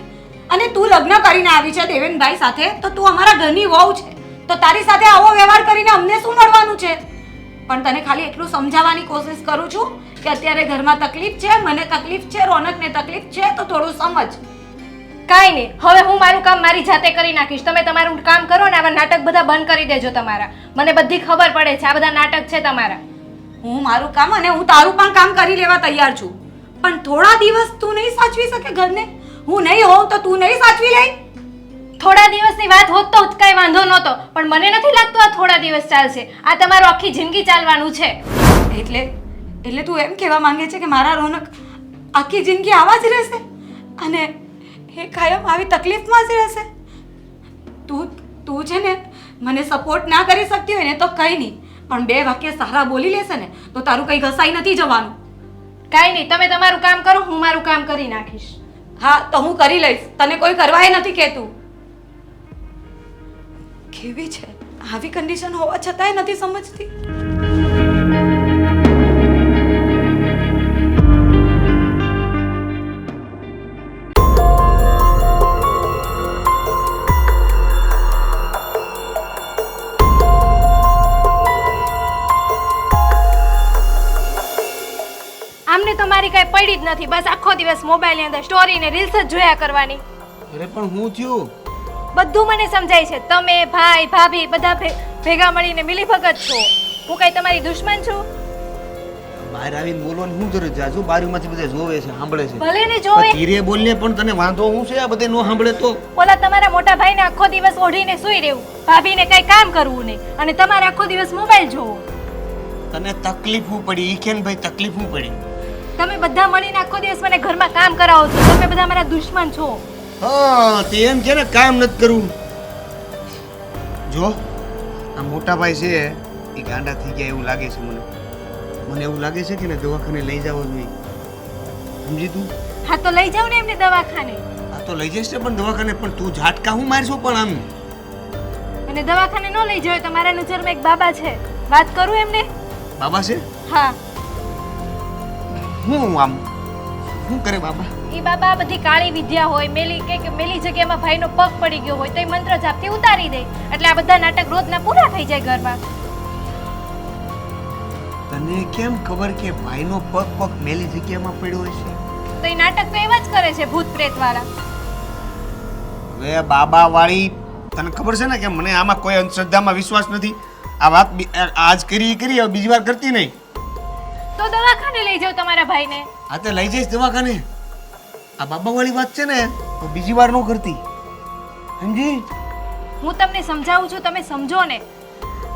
Speaker 1: અને તું લગ્ન કરીને આવી છે દેવેનભાઈ સાથે તો તું અમારા ઘરની વહુ છે. તો તારી સાથે આવો વ્યવહાર કરીને અમને શું મળવાનું છે? પણ તને ખાલી એટલું સમજાવવાની કોશિશ કરું છું કે અત્યારે ઘરમાં તકલીફ છે, મને તકલીફ છે, રોનકને તકલીફ છે, તો થોડું સમજ.
Speaker 5: કાંઈ નહીં, હવે હું મારું કામ મારી જાતે કરી નાખીશ. તમે તમારું કામ કરો ને આવા નાટક બધા બંધ કરી દેજો તમારા. મને બધી ખબર પડે છે આ બધા નાટક છે તમારા.
Speaker 1: હું મારું કામ અને હું તારું પણ કામ કરી લેવા તૈયાર છું. પણ થોડા દિવસ તું નહીં સાચવી શકે ઘરને? હું નહીં હોઉં તો તું નહીં સાચવી લઈ?
Speaker 5: થોડા દિવસની વાત હોત તો કાંઈ વાંધો નહોતો, પણ મને નથી લાગતું આ થોડા દિવસ ચાલશે. આ તમારું આખી જિંદગી ચાલવાનું છે.
Speaker 1: એટલે તું એમ કહેવા માંગે છે કે મારા રોનક આખી જિંદગી આવા જ રહેશે અને એ કાયમ આવી તકલીફમાં જ રહેશે? તું છે ને મને સપોર્ટ ના કરી શકતી હોય ને તો કંઈ નહીં, પણ 2 વાક્ય સારા બોલી લેશે ને તો તારું કંઈ ઘસાઈ નથી જવાનું.
Speaker 5: કાંઈ નહીં, તમે તમારું કામ કરો, હું મારું કામ કરી નાખીશ.
Speaker 1: હા તો હું કરી લઈશ, તને કોઈ કરવાય નથી કહેતું. કેવી છે આવી કન્ડિશન હોવા છતાંય નથી સમજતી.
Speaker 5: આમને તો મારી કાંઈ પડી જ નથી, બસ આખો દિવસ મોબાઈલની અંદર સ્ટોરી ને રીલ્સ જ જોયા કરવાની.
Speaker 4: અરે પણ હું થયું?
Speaker 5: બધું મને સમજાય છે. તમે ભાઈ ભાભી બધા ભેગા મળીને મિલીભગત છો. હું કઈ તમારી દુશ્મન છું?
Speaker 4: બહાર આવીને બોલવાની શું જરૂર છે? આ શું બારીમાંથી બધા જોવે છે, સાંભળે છે?
Speaker 5: ભલે ને જોવે.
Speaker 4: પણ ધીરે બોલને પણ તને વાંધો શું છે? આ બધે નો સાંભળે તો?
Speaker 5: ઓલા તમારા મોટા ભાઈને આખો દિવસ ઓઢીને સૂઈ રહેવું, ભાભીને કઈ કામ કરવું નહીં, અને તમારે આખો દિવસ મોબાઈલ જોવો.
Speaker 4: તને તકલીફ શું પડી? ઈ કે ને ભાઈ તકલીફ શું પડી?
Speaker 5: તમે બધા મળીને આખો દિવસ મને ઘરમાં કામ કરાવો છો. તમે બધા મારા દુશ્મન છો.
Speaker 4: હા તે એમ કે ને કામ નથી કરવું. જો આ મોટા ભાઈ છે એ ગાંડા થઈ ગયા એવું લાગે છે મને એવું લાગે છે કે ને દવાખાને લઈ જવો જોઈએ. સમજી તું?
Speaker 5: હા તો લઈ જાવ ને એમને દવાખાને.
Speaker 4: આ તો લઈ જઈશ ને પણ દવાખાને, પણ તું ઝાટકા હું મારશો પણ આમ.
Speaker 5: અને દવાખાને ન લઈ જાવ તો મારા નજરમાં એક બાબા છે, વાત કરું એમને?
Speaker 4: બાબા છે?
Speaker 5: હા.
Speaker 4: હું આમ શું કરે બાબા?
Speaker 5: ઈ બાબા બધી કાળી વિદ્યા હોય, મેલી જગ્યામાં ભાઈનો પગ પડી ગયો હોય તો એ મંત્ર જાપથી ઉતારી દે, એટલે આ બધા નાટક રોજના પૂરા થઈ જાય ઘરમાં.
Speaker 4: તને કેમ ખબર કે ભાઈનો પગ મેલી જગ્યામાં પડ્યો હશે?
Speaker 5: તો એ નાટક તો એવા જ કરે છે ભૂત પ્રેત વાળા.
Speaker 4: હવે બાબા વાળી તને ખબર છે ને કે મને આમાં કોઈ અંધશ્રદ્ધામાં વિશ્વાસ નથી. આ વાત આજ કરી હવે બીજી વાર કરતી નહીં.
Speaker 5: તો દવાખાને લઈ જાવ તમારા ભાઈને.
Speaker 4: આ તો લઈ જઈશ દવાખાને. આ બાબા વાળી વાત છે ને તો બીજી વાર ન કરતી, સમજી?
Speaker 5: હું તમને સમજાવું છું, તમે સમજો ને.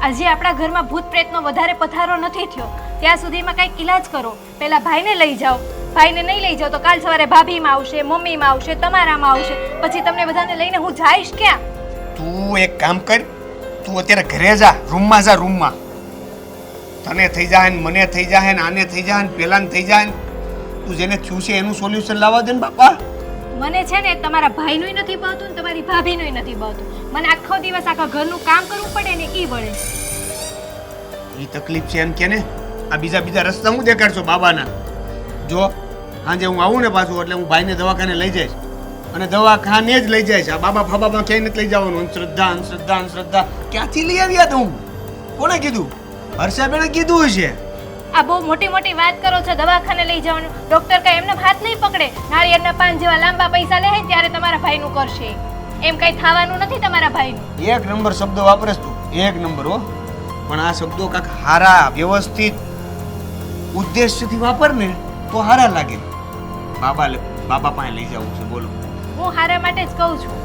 Speaker 5: આજે આપણા ઘરમાં ભૂત પ્રેતનો વધારે પથારો નથી થયો, ત્યાં સુધીમાં કંઈક ઈલાજ કરો. પહેલા ભાઈને લઈ જાઓ. ભાઈને નહીં લઈ જાઓ તો કાલ સવારે ભાભીમાં આવશે, મમ્મીમાં આવશે, તમારામાં આવશે, પછી તમને બધાને લઈને હું જઈશ ક્યાં?
Speaker 4: તું એક કામ કર, તું અત્યારે ઘરે જા, રૂમમાં જા, રૂમમાં. તને થઈ જાય ને મને થઈ જાય ને આને થઈ જાય ને પેલાને થઈ જાય ને, તું જેને થયું છે એનું સોલ્યુશન લાવવા દે ને બાપા.
Speaker 5: મને છે ને તમારા ભાઈનુંય નથી ભાવતું ને તમારી ભાભીનુંય નથી ભાવતું. મને આખો દિવસ આખા ઘરનું કામ કરવું પડે ને ઈ વળે.
Speaker 4: ઈ તકલીફ છે એમ કે ને? આ બીજા રસ્તા હું દેખાડશો બાબાના? જો સાંજે હું આવું ને પાછું એટલે હું ભાઈને દવાખાને લઈ જઈશ, અને દવાખાને જ લઈ જઈશ. આ બાબા ફાબામાં ક્યાંય નથી લઈ જવાનું. અંધશ્રદ્ધા ક્યાંથી લઈ આવ્યા તું? કોને કીધું? હર્ષાબેને કીધું હશે.
Speaker 5: આ બહુ મોટી મોટી વાત કરો છો, દવાખાને લઈ જવાનું. ડોક્ટર કઈ એમને હાથ નહીં પકડે, નાળિયેરના પાન જેવા લાંબા પૈસા લે ત્યારે તમારા ભાઈનું કરશે. એમ કઈ થવાનું નથી તમારા ભાઈનું.
Speaker 4: એક નંબર શબ્દો વાપરેશ તું, એક નંબર હો. પણ આ શબ્દો કાંઈક હારા વ્યવસ્થિત ઉદ્દેશ્યથી વાપર ને તો હારા લાગે. બાબા પાસે લઈ જવું છે, બોલો.
Speaker 5: હું હારા માટે જ કહું છું.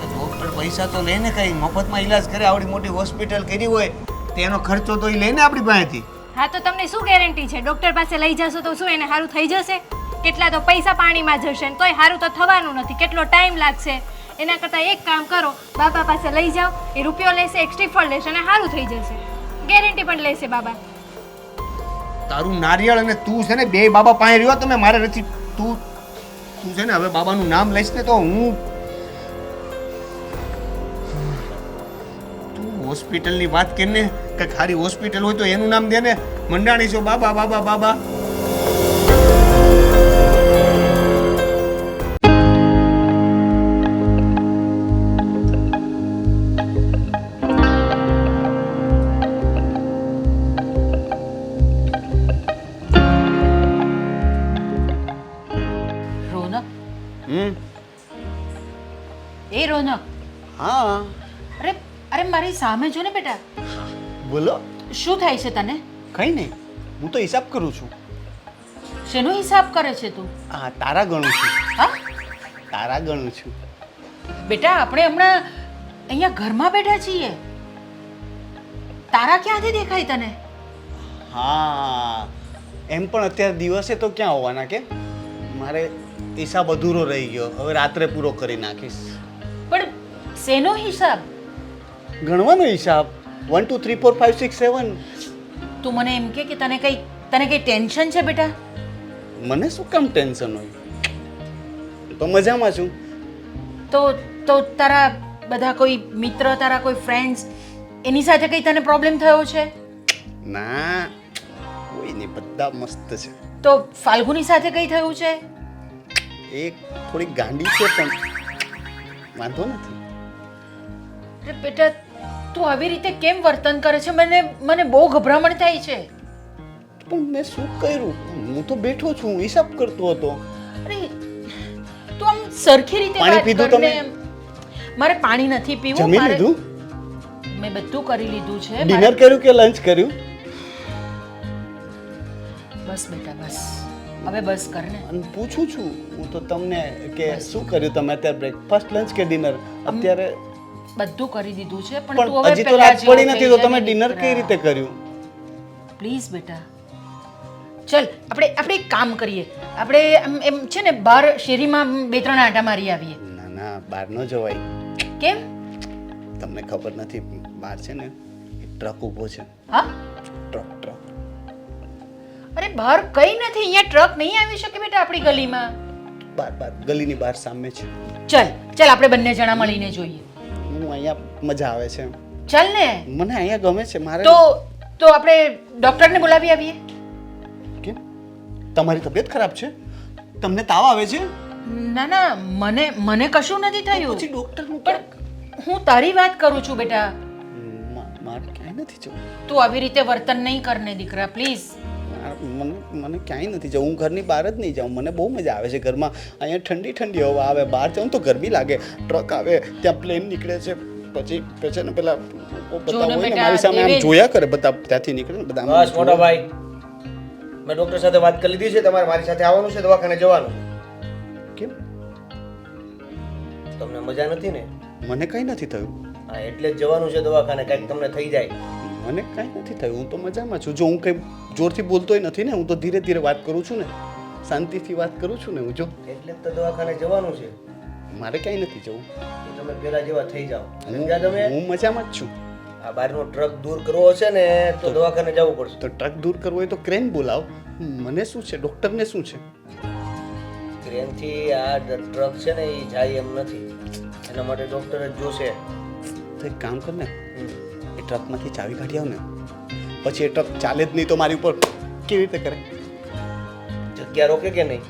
Speaker 4: ડોક્ટર પૈસા તો લઈને કઈ મફતમાં ઈલાજ કરે, આવડી મોટી હોસ્પિટલ કરી હોય તેનો ખર્ચો તો એ લઈને આપણી પાસેથી.
Speaker 5: હા તો તમને શું ગેરંટી છે? ડોક્ટર પાસે લઈ જશો તો શું એને સારું થઈ જશે? કેટલા તો પૈસા પાણીમાં જશે ને તોય સારું તો થવાનું નથી, કેટલો ટાઈમ લાગશે. એના કરતાં એક કામ કરો, બાબા પાસે લઈ જાઓ, એ રૂપિયો લેશે, એક શ્રીફળ લેશે અને સારું થઈ જશે. ગેરંટી પણ લેશે બાબા.
Speaker 4: તારું નારિયેળ અને તું છે ને બે બાબા પાસે રહ્યો, તમે મારે નથી. તું છે ને હવે બાબાનું નામ લઈશ ને તો હું હોસ્પિટલની વાત કરીને કે ખારી હોસ્પિટલ હોય તો એનું નામ દે ને. મંડાણી છો બાબા બાબા બાબા.
Speaker 3: રોનક, એ રોનક,
Speaker 2: હા
Speaker 3: અરે મારી સામે જો ને બેટા.
Speaker 2: બોલો.
Speaker 3: શું થાય છે તને?
Speaker 2: કઈ નહીં, હું તો હિસાબ કરું છું.
Speaker 3: શેનો હિસાબ કરે છે તું?
Speaker 2: હા, તારા ગણું છું.
Speaker 3: હા,
Speaker 2: તારા ગણું છું.
Speaker 3: બેટા આપણે હમણાં અહીંયા ઘરમાં બેઠા છીએ, તારા ક્યાંથી દેખાય તને?
Speaker 2: હા, એમ પણ અત્યારે દિવસે તો ક્યાં હોવાના કે મારે હિસાબ અધૂરો રહી ગયો, હવે રાત્રે પૂરો કરી નાખીશ.
Speaker 3: પણ શેનો હિસાબ?
Speaker 2: ગણવાનો હિસાબ 1 2 3 4 5 6 7.
Speaker 3: તું મને એમ કે તને કઈ ટેન્શન છે બેટા?
Speaker 2: મને શું કામ ટેન્શન હોય, તો મજામાં છું.
Speaker 3: તો તારા બધા કોઈ મિત્ર, તારા કોઈ ફ્રેન્ડ્સ, એની સાથે કઈ તને પ્રોબ્લેમ થયો છે?
Speaker 2: ના, કોઈ નહીં, બધા મસ્ત છે.
Speaker 3: તો ફાલ્ગુની સાથે કઈ થયું છે?
Speaker 2: એ થોડી ગાંડી છે પણ વાંધો નથી.
Speaker 3: અરે બેટા તું આવી રીતે કેમ વર્તન કરે છે? મને બહુ ગભરામણ થાય છે.
Speaker 2: પણ મેં શું કર્યું? હું તો બેઠો છું, હિસાબ કરતો હતો.
Speaker 3: અરે તું આમ સરખી રીતે
Speaker 2: પાણી
Speaker 3: વાત
Speaker 2: પીધું
Speaker 3: કર ને.
Speaker 2: તમે?
Speaker 3: મારે પાણી નથી પીવું.
Speaker 2: જમી
Speaker 3: મારે-
Speaker 2: લીધું?
Speaker 3: મેં બધું કરી લીધું છે.
Speaker 2: ડિનર કર્યું કે લંચ કર્યું?
Speaker 3: બસ બેટા બસ, હવે બસ કર ને.
Speaker 2: અને પૂછું છું હું તો તમને કે શું કર્યું તમે અત્યારે, બ્રેકફાસ્ટ લંચ કે ડિનર? અત્યારે
Speaker 3: બધું કરી દીધું છે પણ તું
Speaker 2: પણ
Speaker 3: હવે
Speaker 2: હજી તો
Speaker 3: પહેલા
Speaker 2: રાત
Speaker 3: જેવો
Speaker 2: પડી નથી, તો
Speaker 3: થઈ
Speaker 2: તમે
Speaker 3: જા
Speaker 2: ડિનર
Speaker 3: ને
Speaker 2: કઈ
Speaker 3: દીકરા.
Speaker 2: રીતે કર્યું?
Speaker 3: પ્લીઝ બેટા ચલ આપણે એક કામ કરીએ. આપણે એમ છે ને બહાર શેરીમાં 2-3 આંટા મારી આવીએ.
Speaker 2: ના ના, બહાર ન જવાય.
Speaker 3: કેમ?
Speaker 2: તમને ખબર નથી, બહાર છે ને એક ટ્રક ઊભો છે.
Speaker 3: હા
Speaker 2: ટ્રક.
Speaker 3: અરે બહાર કઈ નથી, અહીંયા ટ્રક નહીં આવી શકે બેટા આપણી ગલીમાં.
Speaker 2: બહાર ગલીની બહાર સામે છે.
Speaker 3: ચલ આપણે બંને જણા મળીને જોઈએ.
Speaker 2: હું અહીંયા મજા આવે છે,
Speaker 3: ચાલ ને.
Speaker 2: મને અહીંયા ગમે છે. મારે
Speaker 3: તો આપણે ડોક્ટરને બોલાવી આવીએ.
Speaker 2: કેમ? તમારી તબિયત ખરાબ છે? તમને તાવ આવે છે?
Speaker 3: ના ના, મને કશું નથી થયું.
Speaker 2: પછી ડોક્ટરનું
Speaker 3: પણ હું તારી વાત કરું છું બેટા.
Speaker 2: મારે ક્યાંય નથી જવું.
Speaker 3: તું આવી રીતે વર્તન નહીં કરને દીકરા પ્લીઝ.
Speaker 2: મને ક્યાંય નથી જવું. હું ઘરની બહાર જ નહીં જાઉં. મને બહુ મજા આવે છે ઘરમાં. અહીંયા ઠંડી ઠંડી હવા આવે, બહાર જાઉં તો ગરમી લાગે. ટ્રક આવે, ત્યાં પ્લેન નીકળે છે, પછી ને પેલા બધા હોય ને
Speaker 3: બેટા,
Speaker 2: મારી સામે આમ
Speaker 3: દેવેન.
Speaker 2: જોયા કરે, બધા ત્યાંથી નીકળે ને બધા આમ
Speaker 4: બસ મોટા ભાઈ, મેં ડોક્ટર સાથે વાત કરી લીધી છે. તમારે મારી સાથે આવવાનું છે, દવાખાને જવાનું.
Speaker 2: કેમ?
Speaker 4: તમને મજા નથી ને?
Speaker 2: મને કંઈ નથી થયું.
Speaker 4: હા, એટલે જ જવાનું છે દવાખાને, કંઈક તમને થઈ જાય.
Speaker 2: મને કાંઈ નથી થયું. હું તો મજામાં છું. જો હું કંઈ જોરથી બોલતોય નથી ને, હું તો ધીરે ધીરે વાત કરું છું ને, શાંતિથી વાત કરું છું ને હું. જો
Speaker 4: એટલે જ તો દવાખાને જવાનું છે.
Speaker 2: મારે ક્યાંય નથી જવું.
Speaker 4: તો તમે પેલા જેવા થઈ જાઓ. સમજ્યા તમે?
Speaker 2: હું મજામાં જ છું.
Speaker 4: આ બહારનો ટ્રક દૂર કરવો છે ને તો દવાખાને જવું પડશે.
Speaker 2: તો ટ્રક દૂર કરવો હોય તો ક્રેન બોલાવ. મને શું છે, ડૉક્ટરને શું છે?
Speaker 4: ટ્રેનથી આ ટ્રક છે ને એ જાય એમ નથી, એના માટે ડોક્ટર જ જોશે.
Speaker 2: તો એક કામ કર ને, એ ટ્રકમાંથી ચાવી કાઢી આવ ને, પછી એ ટ્રક ચાલે જ નહીં તો મારી ઉપર કેવી રીતે કરે?
Speaker 4: જગ્યા રોકે કે નહીં?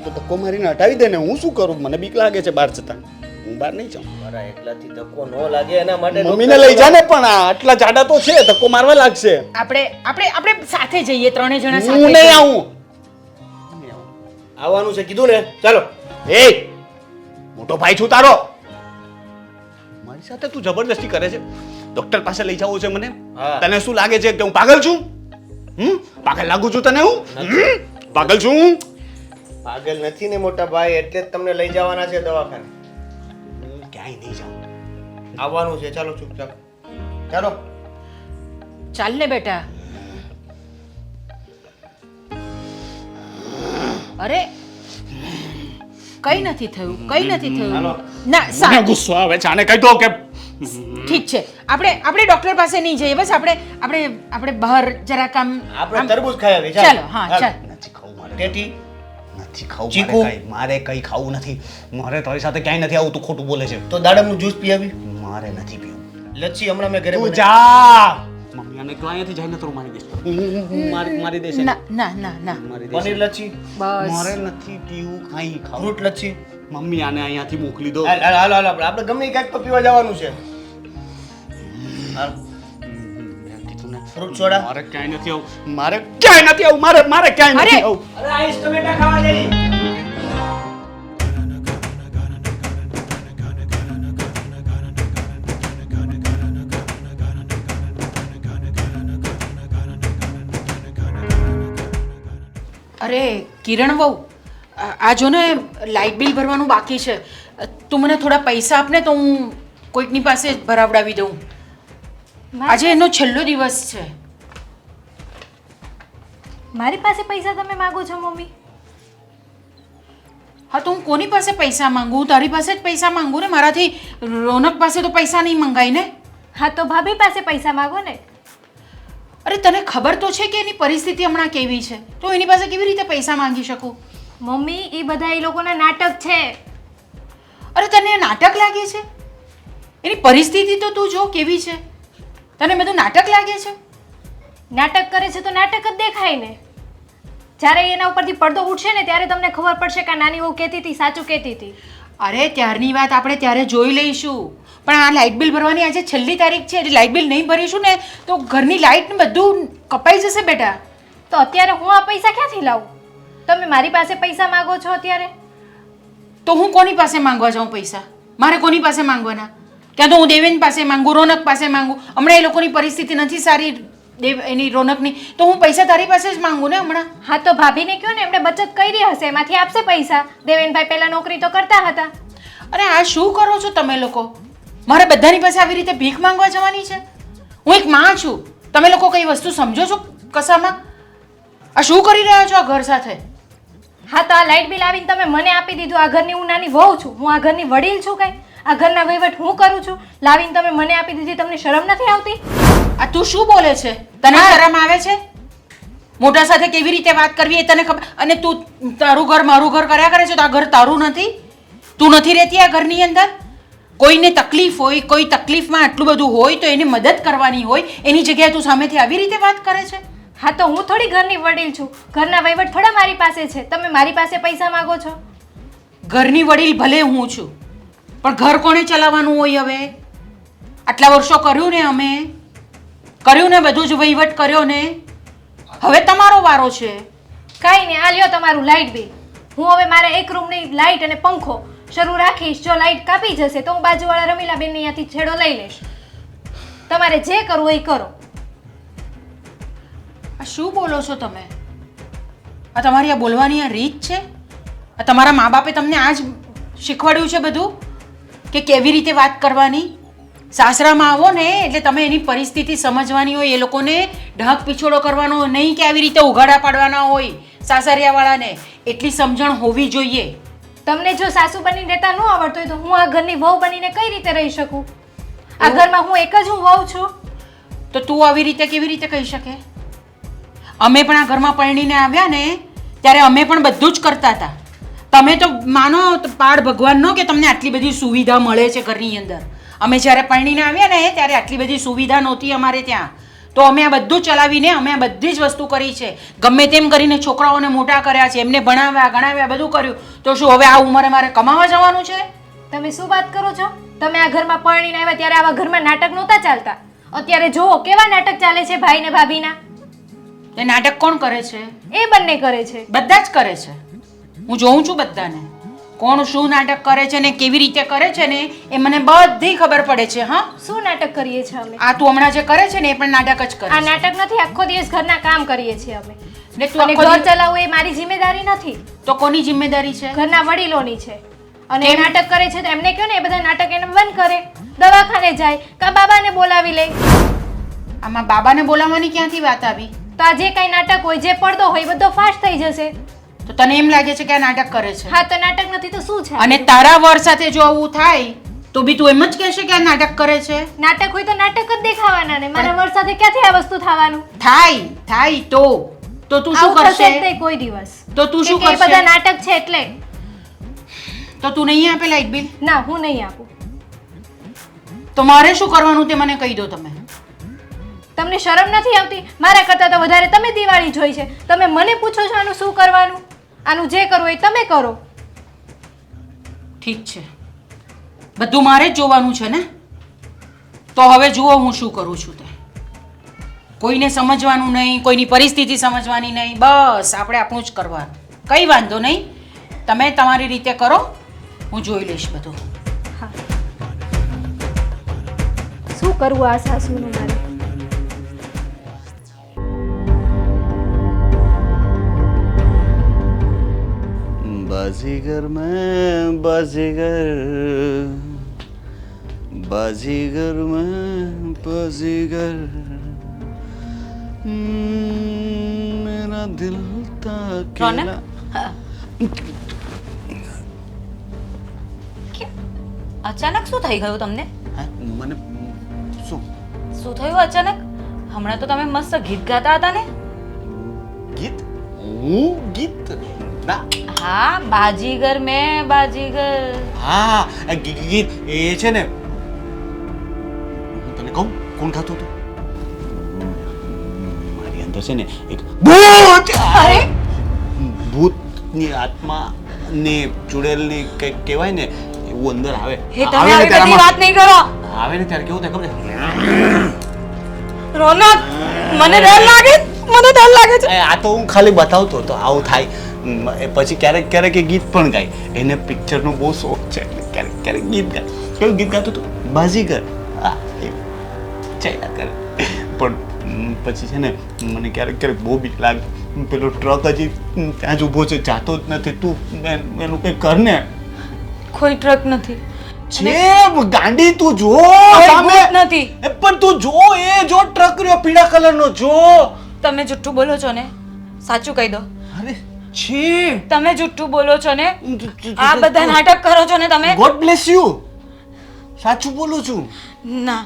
Speaker 2: તો ધક્કો મારીને હટાવી દે ને. હું શું કરું? મને બીક લાગે છે બહાર જતા. હું બહાર નહીં જાઉં.
Speaker 4: મારા એકલાથી ધક્કો ન લાગે એના માટે
Speaker 2: મમ્મીને લઈ જા ને. પણ આટલા જાડા તો છે, ધક્કો મારવા લાગશે.
Speaker 3: આપણે સાથે જઈએ, 3 જણા
Speaker 2: હું
Speaker 3: સાથે.
Speaker 2: નહીં આવું.
Speaker 4: આવવાનું છે કીધું ને, ચાલો.
Speaker 2: એ મોટો ભાઈ છું તારો, મારી સાથે તું જબરદસ્તી કરે છે. ડોક્ટર પાસે લઈ જવું છે મને?
Speaker 4: હા.
Speaker 2: તને શું લાગે છે કે હું પાગલ છું? પાગલ લાગુ છું તને? હું પાગલ છું?
Speaker 4: પાગલ નથી ને મોટા ભાઈ, એટલે જ તમને લઈ જવાના છે દવાખાને.
Speaker 2: હું ક્યાંય નહીં જાઉં.
Speaker 4: આવવાનું છે, ચાલો ચૂપચાપ ચાલો.
Speaker 3: ચાલ ને બેટા. અરે કઈ નથી થયું, કઈ નથી થયું.
Speaker 4: હાલો.
Speaker 3: ના
Speaker 2: મને ગુસ્સો આવે છે. આને કહી દો કે
Speaker 3: ઠીક છે, આપણે ડોક્ટર પાસે નહીં જઈએ. બસ આપણે બહાર જરાક આમ
Speaker 4: આપણે તરબૂચ ખાઈ આવી.
Speaker 3: ચાલો. હા ચાલ.
Speaker 2: નથી ખાવું મારે.
Speaker 4: ટેટી
Speaker 2: નથી ખાવું
Speaker 4: ચીકુ?
Speaker 2: મારે કંઈ ખાવું નથી. મારે તારી સાથે ક્યાંય નથી આવું. તું ખોટું બોલે છે.
Speaker 4: તો દાડમનું જ્યુસ પી આવી.
Speaker 2: મારે નથી પીવું.
Speaker 4: લચ્છી હમણાં મેં ઘરે
Speaker 2: તું
Speaker 4: બનાવી.
Speaker 2: જા. મમ્મી આને કહો અહીંયાથી જઈને તો મારી દઈશ. મારી દેશે.
Speaker 3: ના ના ના ના
Speaker 2: મારી દેશે.
Speaker 4: પનીર લચ્છી,
Speaker 3: બસ
Speaker 2: મારે નથી પીવું કાંઈ ખાવું.
Speaker 4: ફ્રૂટ લચ્છી.
Speaker 2: મમ્મી આને અહીંયાથી મોકલી દો.
Speaker 4: હાલ હાલ હાલ હાલ, આપણે ગમે ક્યાંક તો પીવા જવાનું છે. હાલ.
Speaker 2: મેં કીધું ને,
Speaker 4: ફ્રૂટ સોડા.
Speaker 2: મારે ક્યાંય નથી આવું. મારે ક્યાંય નથી આવું. મારે ક્યાંય નથી
Speaker 3: અરે!
Speaker 2: આવું.
Speaker 4: અરે આઈસ ટમેટા ખાવા જઈ.
Speaker 3: અરે કિરણ વહુ, આ જો ને લાઇટ બિલ ભરવાનું બાકી છે. તું મને થોડા પૈસા આપ ને તો હું કોઈકની પાસે જ ભરાવડાવી દઉં. આજે એનો છેલ્લો દિવસ છે.
Speaker 5: મારી પાસે પૈસા તમે માંગો છો મમ્મી?
Speaker 3: હા તો હું કોની પાસે પૈસા માંગુ? હું તારી પાસે જ પૈસા માંગુ ને. મારાથી રોનક પાસે તો પૈસા નહીં મંગાય ને.
Speaker 5: હા તો ભાભી પાસે પૈસા માંગો ને.
Speaker 3: અરે તને ખબર તો છે કે એની પરિસ્થિતિ હમણાં કેવી છે, તો એની પાસે કેવી રીતે પૈસા માંગી શકું?
Speaker 5: મમ્મી એ બધા એ લોકોના નાટક છે.
Speaker 3: અરે તને નાટક લાગે છે? એની પરિસ્થિતિ તો તું જો કેવી છે. તને બધું નાટક લાગે છે?
Speaker 5: નાટક કરે છે તો નાટક જ દેખાય ને. જ્યારે એના ઉપરથી પડદો ઉઠશે ને ત્યારે તમને ખબર પડશે કે આ નાની વહુ કહેતી હતી સાચું કહેતી હતી.
Speaker 3: અરે ત્યારની વાત આપણે ત્યારે જોઈ લઈશું. પણ આ લાઇટ બિલ ભરવાની આજે છેલ્લી તારીખ છે, એટલે લાઇટ બિલ નહીં ભરીશું ને તો ઘરની લાઇટ ને બધું કપાઈ જશે બેટા.
Speaker 5: તો અત્યારે હું આ પૈસા ક્યાંથી લાવું? તમે મારી પાસે પૈસા માંગો છો અત્યારે?
Speaker 3: તો હું કોની પાસે માંગવા જાઉં પૈસા? મારે કોની પાસે માંગવાના? ક્યાં તો હું દેવેન પાસે માંગુ, રોનક પાસે માંગુ. હમણાં એ લોકોની પરિસ્થિતિ નથી સારી, એની રોનકની, તો હું પૈસા તારી પાસે જ માંગુ ને હમણાં.
Speaker 5: હા તો ભાભીને કહો ને, એમણે બચત કરી હશે, એમાંથી આપશે પૈસા. દેવેનભાઈ પહેલા નોકરી તો કરતા હતા.
Speaker 3: અરે આ શું કરો છો તમે લોકો? મારે બધાની પાસે આવી રીતે ભીખ માંગવા જવાની છે? હું એક માં છું. તમે લોકો કઈ વસ્તુ સમજો છો કસામાં? આ શું કરી રહ્યા છો આ ઘર સાથે?
Speaker 5: હા તો આ લાઇટ બિલ આવીને તમે મને આપી દીધું. આ ઘરની હું નાની વહુ છું, હું આ ઘરની વડીલ છું. કઈ આ ઘરના વહીવટ હું કરું છું, લાવીને તમે મને આપી દીધી. તમને શરમ નથી આવતી?
Speaker 3: આ તું શું બોલે છે? તને શરમ આવે છે? મોટા સાથે કેવી રીતે વાત કરવી એ તને ખબર? અને તું તારું ઘર મારું ઘર કર્યા કરે છે તો આ ઘર તારું નથી? તું નથી રહેતી આ ઘરની અંદર? કોઈને તકલીફ હોય, કોઈ તકલીફમાં આટલું બધું હોય તો એને મદદ કરવાની હોય, એની જગ્યાએ તું સામેથી આવી રીતે વાત કરે છે?
Speaker 5: હા તો હું થોડી ઘરની વડીલ છું, ઘરના વહીવટ થોડા મારી પાસે છે. તમે મારી પાસે પૈસા માંગો છો?
Speaker 3: ઘરની વડીલ ભલે હું છું, પણ ઘર કોણે ચલાવવાનું હોય? હવે આટલા વર્ષો કર્યું ને, અમે કર્યું ને, બધું જ વહીવટ કર્યો ને. હવે તમારો વારો છે.
Speaker 5: કાંઈ નહીં, આ લ્યો તમારું લાઇટ બિલ. હું હવે મારે એક રૂમની લાઇટ અને પંખો શરૂ રાખીશ. જો લાઇટ કાપી જશે તો હું બાજુવાળા રમીલાબેનને અહીંયાથી છેડો લઈ લઈશ. તમારે જે કરવું એ કરો.
Speaker 3: આ શું બોલો છો તમે? આ તમારી આ બોલવાની આ રીત છે? આ તમારા મા બાપે તમને આ જ શીખવાડ્યું છે બધું કે કેવી રીતે વાત કરવાની? સાસરામાં આવો ને એટલે તમે એની પરિસ્થિતિ સમજવાની હોય, એ લોકોને ઢાંક પીછોડો કરવાનો નહીં કે આવી રીતે ઉઘાડા પાડવાના હોય. સાસરિયાવાળાને એટલી સમજણ હોવી જોઈએ.
Speaker 5: તમને જો સાસુ બનીને રહેતા ન આવડતું હોય તો હું આ ઘરની વહુ બનીને કઈ રીતે રહી શકું? આ ઘરમાં હું એક જ વહુ છું.
Speaker 3: તો તું આવી રીતે કેવી રીતે કહી શકે? અમે પણ આ ઘરમાં પરણીને આવ્યા ને ત્યારે અમે પણ બધું જ કરતા હતા. તમે તો માનો પાડ ભગવાનનો કે તમને આટલી બધી સુવિધા મળે છે ઘરની અંદર. અમે જ્યારે પરણીને આવ્યા ને ત્યારે આટલી બધી સુવિધા નહોતી અમારે ત્યાં. તો અમે આ બધું ચલાવીને અમે આ બધી જ વસ્તુ કરી છે. ગમે તેમ કરીને છોકરાઓને મોટા કર્યા છે, એમને ભણાવ્યા ગણાવ્યા બધું કર્યું. તો શું હવે આ ઉંમરે મારે કમાવા જવાનું છે?
Speaker 5: તમે શું વાત કરો છો? તમે આ ઘરમાં પરણીને આવ્યા ત્યારે આવા ઘરમાં નાટક નહોતા ચાલતા. અત્યારે જુઓ કેવા નાટક ચાલે છે ભાઈ ને ભાભીના.
Speaker 3: એ નાટક કોણ કરે છે?
Speaker 5: એ બંને કરે છે.
Speaker 3: બધા જ કરે છે. હું જોઉં છું બધાને કોણ શું નાટક કરે છે ને કેવી રીતે કરે છે ને એ મને બધી ખબર પડે છે. હા,
Speaker 5: શું નાટક કરીએ છીએ અમે?
Speaker 3: આ તું હમણાં જે કરે છે ને એ પણ નાટક જ કરે
Speaker 5: આ
Speaker 3: છે.
Speaker 5: નાટક નથી, આખો દિવસ ઘરના કામ કરીએ છીએ અમે.
Speaker 3: ને તું
Speaker 5: અને
Speaker 3: આખો
Speaker 5: ઘર
Speaker 3: દિવસ-
Speaker 5: ચલાવવું એ મારી જિમ્મેદારી નથી,
Speaker 3: તો કોની જિમ્મેદારી છે?
Speaker 5: ઘરના વડીલોની છે. અને એ
Speaker 3: કેમ?
Speaker 5: નાટક કરે છે તો એમને કહો ને એ બધા નાટક એને બંધ કરે, દવાખાને જાય કા બાબાને બોલાવી લે.
Speaker 3: આમાં બાબાને બોલાવવાની ક્યાંથી વાત આવી?
Speaker 5: તો આ જે કઈ નાટક હોય, જે પડદો હોય, એ બધો ફાશ થઈ જશે.
Speaker 3: તો તને એમ લાગે છે કે આ નાટક કરે છે?
Speaker 5: હા તો નાટક નથી તો શું છે?
Speaker 3: અને તારા વર સાથે જો આવું થાય તો બી તું એમ જ કહેશે કે આ નાટક કરે છે?
Speaker 5: નાટક હોય તો નાટક જ દેખાવાના ને. મારા વર સાથે ક્યાંથી આ વસ્તુ થવાનું?
Speaker 3: થાય તો તું શું
Speaker 5: આવું થશે જ
Speaker 3: કરશે?
Speaker 5: નહીં કોઈ દિવસ.
Speaker 3: તો તું શું
Speaker 5: કેમ કે એ બધા
Speaker 3: કરશે?
Speaker 5: નાટક છે એટલે.
Speaker 3: તો તું નહીં આપે લાઇટ બિલ?
Speaker 5: ના, હું નહીં આપું.
Speaker 3: તો મારે શું કરવાનું તે મને કહી દો તમે.
Speaker 5: તમને શરમ નથી આવતી? મારા કરતાં તો વધારે તમે દિવાળી જોઈ છે. તમે મને પૂછો છો આનું શું કરવાનું? આનું જે કરવું એ તમે કરો.
Speaker 3: ઠીક છે, બધું મારે જ જોવાનું છે ને. તો હવે જુઓ હું શું કરું છું તે. કોઈને સમજવાનું નહીં, કોઈની પરિસ્થિતિ સમજવાની નહીં, બસ આપણે આપણું જ કરવાનું. કંઈ વાંધો નહીં, તમે તમારી રીતે કરો, હું જોઈ લઈશ બધું.
Speaker 5: હા, શું કરવું આ સાસુનું મારે?
Speaker 4: बाजीगर मैं बाजीगर बाजीगर मैं बाजीगर मेरा दिल था
Speaker 1: રોનક
Speaker 4: अकेला
Speaker 1: હા. અચાનક શું થઈ ગયું તમને
Speaker 2: હા મને શું
Speaker 1: શું થયું અચાનક હમણાં તો તમે મસ્ત ગીત ગાતા હતા ને
Speaker 2: ગીત હું ગીત ના
Speaker 1: હા બાજીગર મેં બાજીગર
Speaker 2: હા ગીત એ છે ને હું તને કહું કોણ ગાતું હતું મારી અંદર છે ને એક ભૂત
Speaker 1: અરે
Speaker 2: ભૂતની આત્મા ને ચુડેલની કંઈક કહેવાય ને એવું અંદર આવે
Speaker 1: હે તમે
Speaker 2: આવે ને
Speaker 1: આવી
Speaker 2: ત્યારે
Speaker 1: બધી વાત નહીં કરો
Speaker 2: આવે ને ત્યારે કેવું થાય ખબર છે
Speaker 1: રોનક મને ડર લાગે છે
Speaker 2: આ તો હું ખાલી બતાવતો હતો આવું થાય એ પછી ક્યારેક ક્યારેક એ ગીત પણ ગાય એને પિક્ચરનો બહુ શોખ છે એટલે ક્યારેક ક્યારેક ગીત ગાય કેવું ગીત ગાતો હતો બાજીગર હા એ ચાલ્યા કરે પણ પછી છે ને મને ક્યારેક ક્યારેક બહુ બીક લાગે પેલો ટ્રક હજી ત્યાં જ ઊભો છે જાતો જ નથી તું એનું કંઈ કર ને
Speaker 1: કોઈ ટ્રક નથી
Speaker 2: છે ગાંડી તું જો
Speaker 1: કોઈ
Speaker 2: સામે
Speaker 1: ભૂત નથી
Speaker 2: એ પણ તું જો એ જો ટ્રક રહ્યો પીળા કલરનો જો
Speaker 1: તમે જુઠ્ઠું બોલો છો ને સાચું કહી દો
Speaker 2: અરે છે
Speaker 1: તમે જુઠ્ઠું બોલો છો ને આ બધા નાટક કરો છો ને તમે
Speaker 2: ગોડ બ્લેસ યુ સાચું બોલું છું
Speaker 1: ના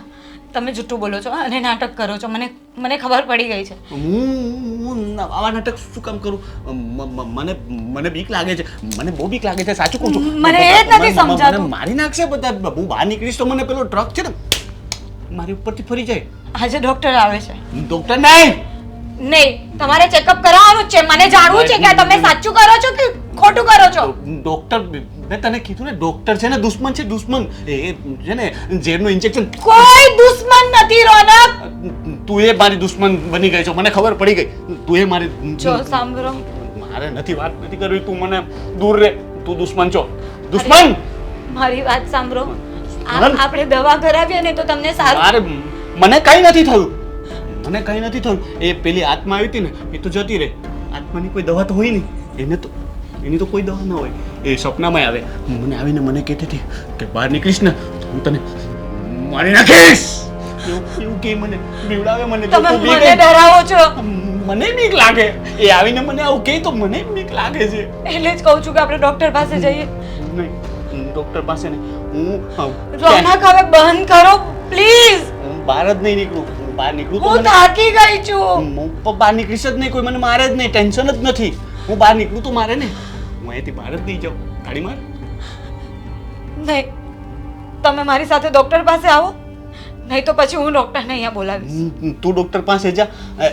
Speaker 1: તમે જુઠ્ઠું બોલો છો અને નાટક કરો છો મને ખબર પડી ગઈ છે
Speaker 2: હું આવા નાટક શું કામ કરું મને બીક લાગે છે મને બહુ બીક લાગે છે સાચું કહું છું
Speaker 1: મને એ જ નથી સમજાતું.
Speaker 2: મને મારી નાખશે બધા હું બહાર નીકળીશ તો મને પેલો ટ્રક છે ને મારી ઉપરથી ફરી જાય
Speaker 1: આજે ડોક્ટર આવે છે
Speaker 2: ડોક્ટર નહીં
Speaker 1: નહીં તમારે ચેકઅપ કરાવવાનું જ છે મને જાણવું છે કે તમે સાચું કરો છો કે ખોટું કરો છો
Speaker 2: ડોક્ટર મેં તને કીધું ને ડોક્ટર છે ને દુશ્મન છે દુશ્મન એ છે ને ઝેરનું ઇન્જેક્શન
Speaker 1: કોઈ દુશ્મન નથી રોનક
Speaker 2: તું એ મારી દુશ્મન બની ગઈ છો મને ખબર પડી ગઈ તું એ મારી
Speaker 1: જો સાંભળો
Speaker 2: મારે નથી વાત નથી કરવી તું મને દૂર રહે તું દુશ્મન છો દુશ્મન
Speaker 1: મારી વાત સાંભળો
Speaker 2: દુશ્મન?
Speaker 1: આપણે દવા કરાવીએ ને તો તમને સારું
Speaker 2: અરે મને કઈ નથી થયું મને કઈ નથી થયું એ પેલી આત્મા આવી હતી ને એ તો જતી રહે આત્માની કોઈ દવા તો હોય નહીં એની તો કોઈ દવા ના હોય એ સપનામાં આવે મને આવીને મને કહેતી હતી કે બહાર નીકળીશ ને તો હું તને મારી નાખીશ એવું કે મને બીવડાવે મને જો
Speaker 1: તમે
Speaker 2: તું બીક
Speaker 1: મને ડરાવો છો
Speaker 2: મને બીક લાગે એ આવીને મને આવું કહે તો મને બીક લાગે છે
Speaker 1: એટલે જ કહું છું કે આપણે ડોક્ટર પાસે જઈએ
Speaker 2: નહીં ડોક્ટર પાસે ને હું
Speaker 1: રોનક હવે બંધ કરો પ્લીઝ
Speaker 2: હું બહાર જ નહીં નીકળું હું બહાર નીકળું તો
Speaker 1: હું
Speaker 2: મને
Speaker 1: થાકી ગઈ છું
Speaker 2: હું પણ બહાર નીકળીશ જ નહીં કોઈ મને મારે જ નહીં ટેન્શન જ નથી હું બહાર નીકળું તો મારે ને હું અહીંયાથી બહાર જ નહીં જાઉં ગાડી માર
Speaker 1: નહીં તમે મારી સાથે ડોક્ટર પાસે આવો નહીં તો પછી હું ડોક્ટરને અહીંયા બોલાવીશ
Speaker 2: તું ડોક્ટર પાસે જા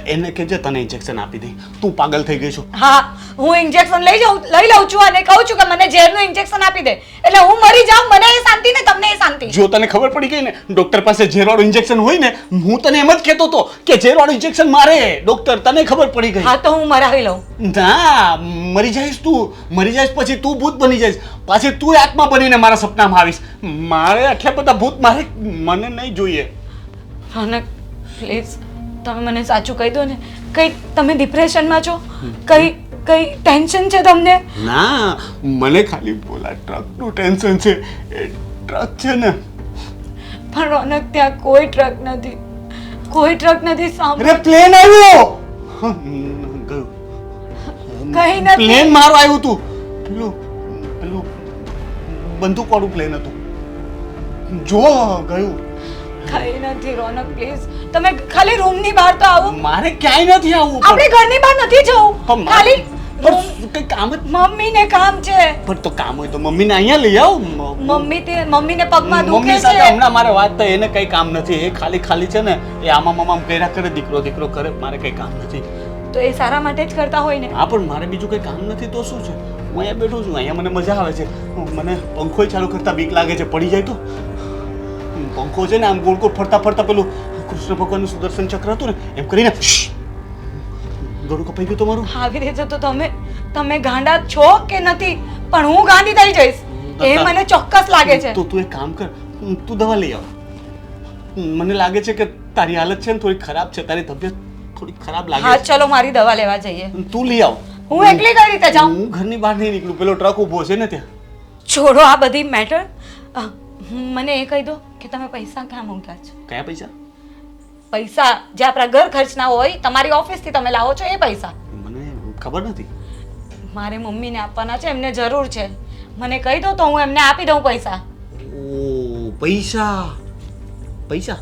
Speaker 2: એને કહેજે તને ઇન્જેક્શન આપી દે તું પાગલ થઈ ગઈ છો
Speaker 1: હા હું ઇન્જેક્શન લઈ લઉં છું અને કહું છું કે મને ઝેરનું ઇન્જેક્શન આપી દે એટલે હું મરી જાઉં મને એ શાંતિ ને તમને એ શાંતિ
Speaker 2: જો તને ખબર પડી ગઈ ને ડોક્ટર પાસે ઝેરવાળું ઇન્જેક્શન હોય ને હું તને એમ જ કહેતો હતો કે ઝેરવાળું ઇન્જેક્શન મારે ડોક્ટર તને ખબર પડી ગઈ
Speaker 1: હા તો હું મરાવી લઉં
Speaker 2: ના મરી જઈશ પછી તું ભૂત બની જઈશ પાછી તું આત્મા બનીને મારા સપનામાં આવીશ મારે આટલા બધા ભૂત મને નહીં જોઈએ
Speaker 1: રોનક પ્લીઝ તમે મને સાચું કહી દો ને કઈ તમે ડિપ્રેશનમાં છો કઈ ટેન્શન છે તમને
Speaker 2: ના મને ખાલી બોલા ટ્રકનું ટેન્શન છે એ ટ્રક છે ને
Speaker 1: પણ રોનક ત્યાં કોઈ ટ્રક નથી સાંભળો
Speaker 2: અરે પ્લેન આવ્યો ગયું
Speaker 1: કઈ નથી
Speaker 2: પ્લેન મારો આવ્યું તું પેલું બંદૂક વાળું પ્લેન હતું જો ગયું
Speaker 1: કઈ નથી રોનક પ્લીઝ તમે ખાલી રૂમની બહાર તો આવો
Speaker 2: મારે ક્યાંય નથી આવવું
Speaker 1: આપણે ઘરની બહાર નથી જવું
Speaker 2: પણ
Speaker 1: ખાલી
Speaker 2: કઈ કામ જ
Speaker 1: મમ્મીને કામ છે
Speaker 2: પણ તો કામ હોય તો મમ્મીને અહીંયા લઈ આવ
Speaker 1: મમ્મીને પગમાં દુખે
Speaker 2: મમ્મી
Speaker 1: છે
Speaker 2: સાથે હમણાં મારે વાત થઈ એને કઈ કામ નથી એ ખાલી છે ને એ આમાં કર્યા કરે દીકરો કરે મારે કઈ કામ નથી
Speaker 1: તો એ સારા માટે જ કરતા હોય ને
Speaker 2: હા પણ મારે બીજું કઈ કામ નથી તો શું છે હું અહીંયા બેઠો છું અહીંયા મને મજા આવે છે મને પંખોય ચાલુ કરતા બીક લાગે છે પડી જાય તો પંખો છે ને આમ ગોળ ગોળ ફરતા પેલું કૃષ્ણ ભગવાનનું સુદર્શન ચક્ર હતું ને એમ કરીને ગળું કપાઈ ગયું તમારું
Speaker 1: આવી રીતે તો તમે ગાંડા છો કે નથી પણ હું ગાંડી થઈ જઈશ એ મને ચોક્કસ લાગે છે
Speaker 2: તો તું એક કામ કર તું દવા લઈ આવ મને લાગે છે કે તારી હાલત છે ને થોડી ખરાબ છે તારી તબિયત થોડી ખરાબ લાગે
Speaker 1: હા
Speaker 2: છે
Speaker 1: ચલો મારી દવા લેવા જઈએ
Speaker 2: તું લઈ આવ
Speaker 1: હું એકલી કઈ રીતે જાઉં?
Speaker 2: હું ઘરની બહાર નહીં નીકળું, પેલો ટ્રક ઊભો છે ને ત્યાં.
Speaker 1: છોડો આ બધી મેટર. મને એ કહી દો કે તમે પૈસા ક્યાં મૂક્યા છે?
Speaker 2: કયા પૈસા?
Speaker 1: પૈસા જે આપણા ઘર ખર્ચના હોય, તમારી ઓફિસથી તમે લાવો છો એ પૈસા.
Speaker 2: મને ખબર નથી.
Speaker 1: મારે મમ્મીને આપવાના છે, એમને જરૂર છે. મને કહી દો તો હું એમને આપી દઉં પૈસા.
Speaker 2: ઓ પૈસા પૈસા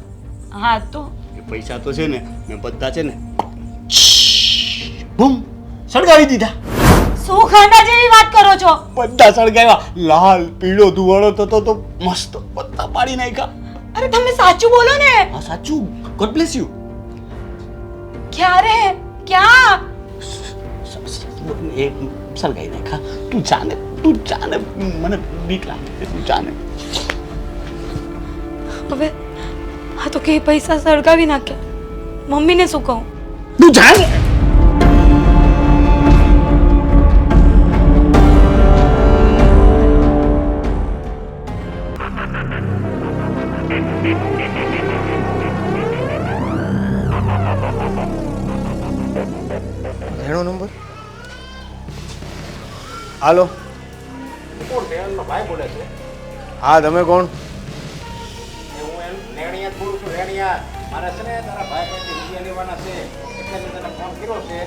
Speaker 1: હા તો
Speaker 2: એ પૈસા તો છે ને મેં બધા છે ને બૂમ સળગાવી દીધા.
Speaker 1: શું ખાંડા જેવી વાત કરો છો?
Speaker 2: બધા સળગાવ્યા. લાલ પીળો ધુવાળો થતો તો મસ્ત બધા પાડી નાખ્યા.
Speaker 1: અરે તમે સાચું બોલો ને.
Speaker 2: હા સાચું. God bless you.
Speaker 1: ક્યારે? ક્યાં?
Speaker 2: એ સળગાવી નાખ્યા. તું જાને મને બીક લાગે છે. તું જાને.
Speaker 1: હવે હા તો કે પૈસા સળગાવી નાખ્યા. મમ્મીને શું કહું?
Speaker 2: તું જાને.
Speaker 4: ઘણો નંબર. હાલો.
Speaker 6: કોણ રેણનો ભાઈ બોલે છે?
Speaker 4: હા તમે કોણ?
Speaker 6: હું એમ રેણિયા જ બોલું છું. રેણિયા મારે છે ને તારા ભાઈ પાસેથી રૂપિયા લેવાના છે એટલે મેં તને ફોન કર્યો છે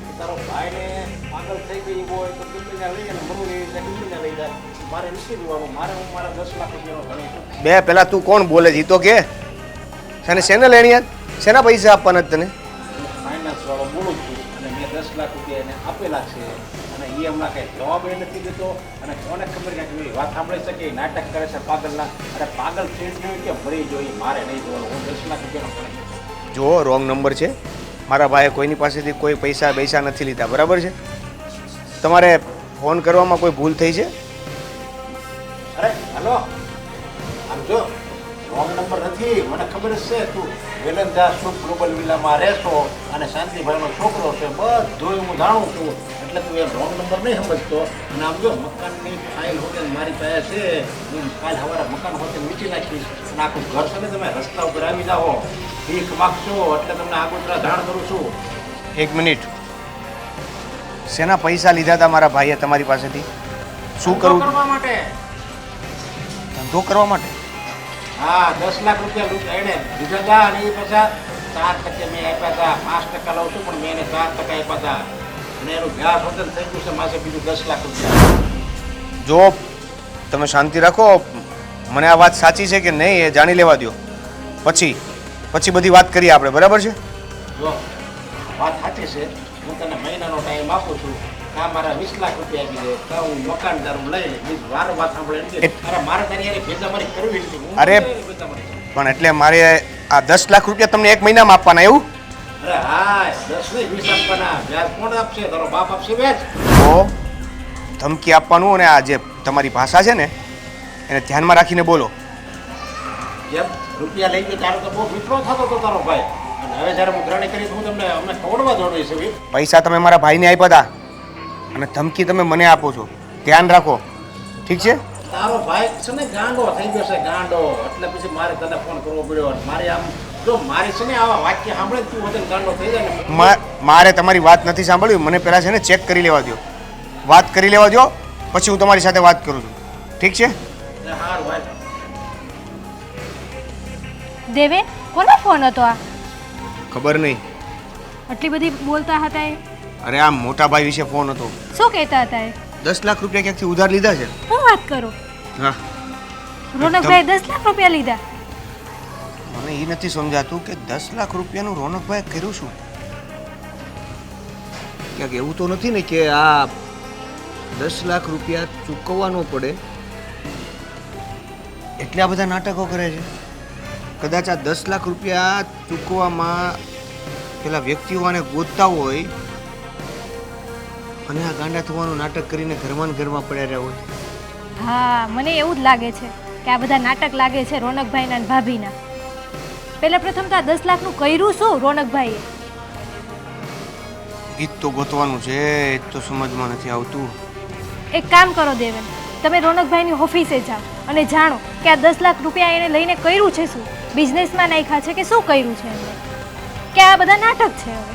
Speaker 6: કે તારો ભાઈને પાગલ થઈ ગઈ હોય તો ટિફિને લઈ જાય, મરવું એવી રીતે ટિફિને લઈ જાય. મારે નથી જોવાનું. હું મારા 10 લાખ રૂપિયાનો ગણી છું.
Speaker 4: બે પેલા તું કોણ બોલે છે ઈ તો કે શેને લેણી યાદ? શેના પૈસા આપવાના તને?
Speaker 6: હું ફાઇનાન્સ વાળો બોલું છું અને મેં 10 લાખ રૂપિયા એને આપેલા છે અને એ હમણાં કંઈ જવાબ એ નથી દેતો અને કોને ખબર કે એવી વાત સાંભળી શકે એ નાટક કરે છે પાગલના. અરે પાગલ થઈ ગયું કે મરી જોઈએ, મારે નહીં જોવાનું. હું 10 લાખ રૂપિયાનો ગણી છું.
Speaker 4: જો રોંગ નંબર છે. મારા ભાઈએ કોઈની પાસેથી કોઈ પૈસા નથી લીધા, બરાબર છે? તમારે ફોન કરવામાં કોઈ ભૂલ થઈ છે?
Speaker 6: અરે હલો, આમ જો રોંગ નંબર નથી, મને ખબર જ છે. તું વેલંદા સુખ ગ્લોબલ વિલામાં રહેશો અને શાંતિભાઈનો છોકરો છે, બધું હું જાણું છું. એટલે તું એ રોંગ નંબર નહીં સમજતો. અને આમ જો મકાનની ફાઇલ હોતે મારી પાસે છે, હું કાલ સવારે મકાન હોતે વીંટી નાખીશ અને આખું ઘર છે ને તમે રસ્તા ઉપર આવી જાઓ, ભીખ માગશો એટલે તમને આગોતરા જાણ કરું છું.
Speaker 4: એક મિનિટ. શેના પૈસા લીધા હતા મારા ભાઈએ તમારી પાસેથી? શું
Speaker 6: ધંધો
Speaker 4: કરવું?
Speaker 6: કરવા માટે.
Speaker 4: ધંધો કરવા માટે?
Speaker 6: હા, 10 લાખ રૂપિયા એને લીધા હતા અને એ પાછા 4% મેં આપ્યા હતા. 5% લઉં છું પણ મેં એને 4% આપ્યા હતા અને એનું વ્યાજ વતન થઈ ગયું છે માસે બીજું 10 લાખ રૂપિયા.
Speaker 4: જો તમે શાંતિ રાખો. મને આ વાત સાચી છે કે નહીં એ જાણી લેવા દો, પછી બધી વાત કરીએ આપણે, બરાબર છે?
Speaker 6: જો વાત સાચી છે, હું તને મહિનાનો ટાઈમ આપું છું. કાં મારા 20 લાખ રૂપિયા આપી દે, કાં હું મકાનદાર લઈ લે. બીજું વારો વાત સાંભળે એમ કે અરે મારે તારી યારે ભેજામારી કરવી નથી. હું
Speaker 4: અરે,
Speaker 6: નથી ભેજામારી કરવી.
Speaker 4: પણ એટલે મારે આ 10 લાખ રૂપિયા તમને એક મહિનામાં આપવાના એવું?
Speaker 6: અરે હા, 10 નહીં 20 આપવાના. વ્યાજ કોણ આપશે? તારો બાપ આપશે વ્યાજ.
Speaker 4: તો ધમકી આપવાનું અને આ જે તમારી ભાષા છે ને એને ધ્યાનમાં રાખીને બોલો.
Speaker 6: જેમ રૂપિયા લઈ ગયો ત્યારે તો બહુ વિફળો થતો હતો તારો ભાઈ, અને હવે જ્યારે હું ગ્રહણી કરી તો હું તમને અમને ખવડવા દોડવી છે ભાઈ.
Speaker 4: પૈસા તમે મારા ભાઈને આપ્યા હતા અને ધમકી તમે મને આપો છો. ધ્યાન રાખો, ઠીક છે?
Speaker 6: તારો ભાઈ છે ને ગાંડો થઈ ગયો છે, ગાંડો. એટલે પછી મારે તને ફોન કરવો પડ્યો. અને મારે આમ જો મારી છે ને આવા વાક્ય સાંભળે તું વતન ગાંડો થઈ જાય ને.
Speaker 4: મારે તમારી વાત નથી સાંભળવી. મને પહેલાં છે ને ચેક કરી લેવા દો, વાત કરી લેવા દો, પછી હું તમારી સાથે વાત કરું છું, ઠીક છે?
Speaker 6: હારું ભાઈ.
Speaker 5: દેવે કોનો ફોન હતો આ?
Speaker 4: ખબર નહીં.
Speaker 5: આટલી બધી બોલતા હતા એ?
Speaker 4: અરે આ મોટા ભાઈ વિશે ફોન હતો.
Speaker 5: શું કહેતા હતા એ?
Speaker 4: 10 લાખ રૂપિયા ક્યાંકથી ઉધાર લીધા છે.
Speaker 5: હું વાત કરું?
Speaker 4: હા,
Speaker 5: રોનકભાઈ 10 લાખ રૂપિયા લીધા?
Speaker 4: મને એ નથી સમજાતું કે 10 લાખ રૂપિયાનું રોનકભાઈ કર્યું શું? ક્યાંક એવું તો નથી ને કે આ 10 લાખ રૂપિયા ચૂકવવા ન પડે એટલે આ બધા નાટકો કરે છે? કદાચ આ 10 લાખ રૂપિયા ચૂકવવામાં પેલા વ્યક્તિઓ આને ગોતતા હોય અને આ ગાંડા થવાનું નાટક કરીને ઘરમાં ને ઘરમાં પડ્યા રહ્યા હોય.
Speaker 5: હા, મને એવું જ લાગે છે કે આ બધા નાટક લાગે છે રોનકભાઈના અને ભાભીના. પહેલા પ્રથમ તો આ 10 લાખનું કર્યું શું રોનકભાઈએ?
Speaker 4: ઈ જ તો ગોતવાનું છે, એ જ તો સમજમાં નથી આવતું.
Speaker 5: એક કામ કરો દેવેન, તમે રોનકભાઈની ઓફિસે જાઓ અને જાણો કે આ 10 લાખ રૂપિયા એને લઈને કર્યું છે શું? બિઝનેસમાં નાખ્યા છે કે શું કર્યું છે એમને? કે આ બધા નાટક છે? હવે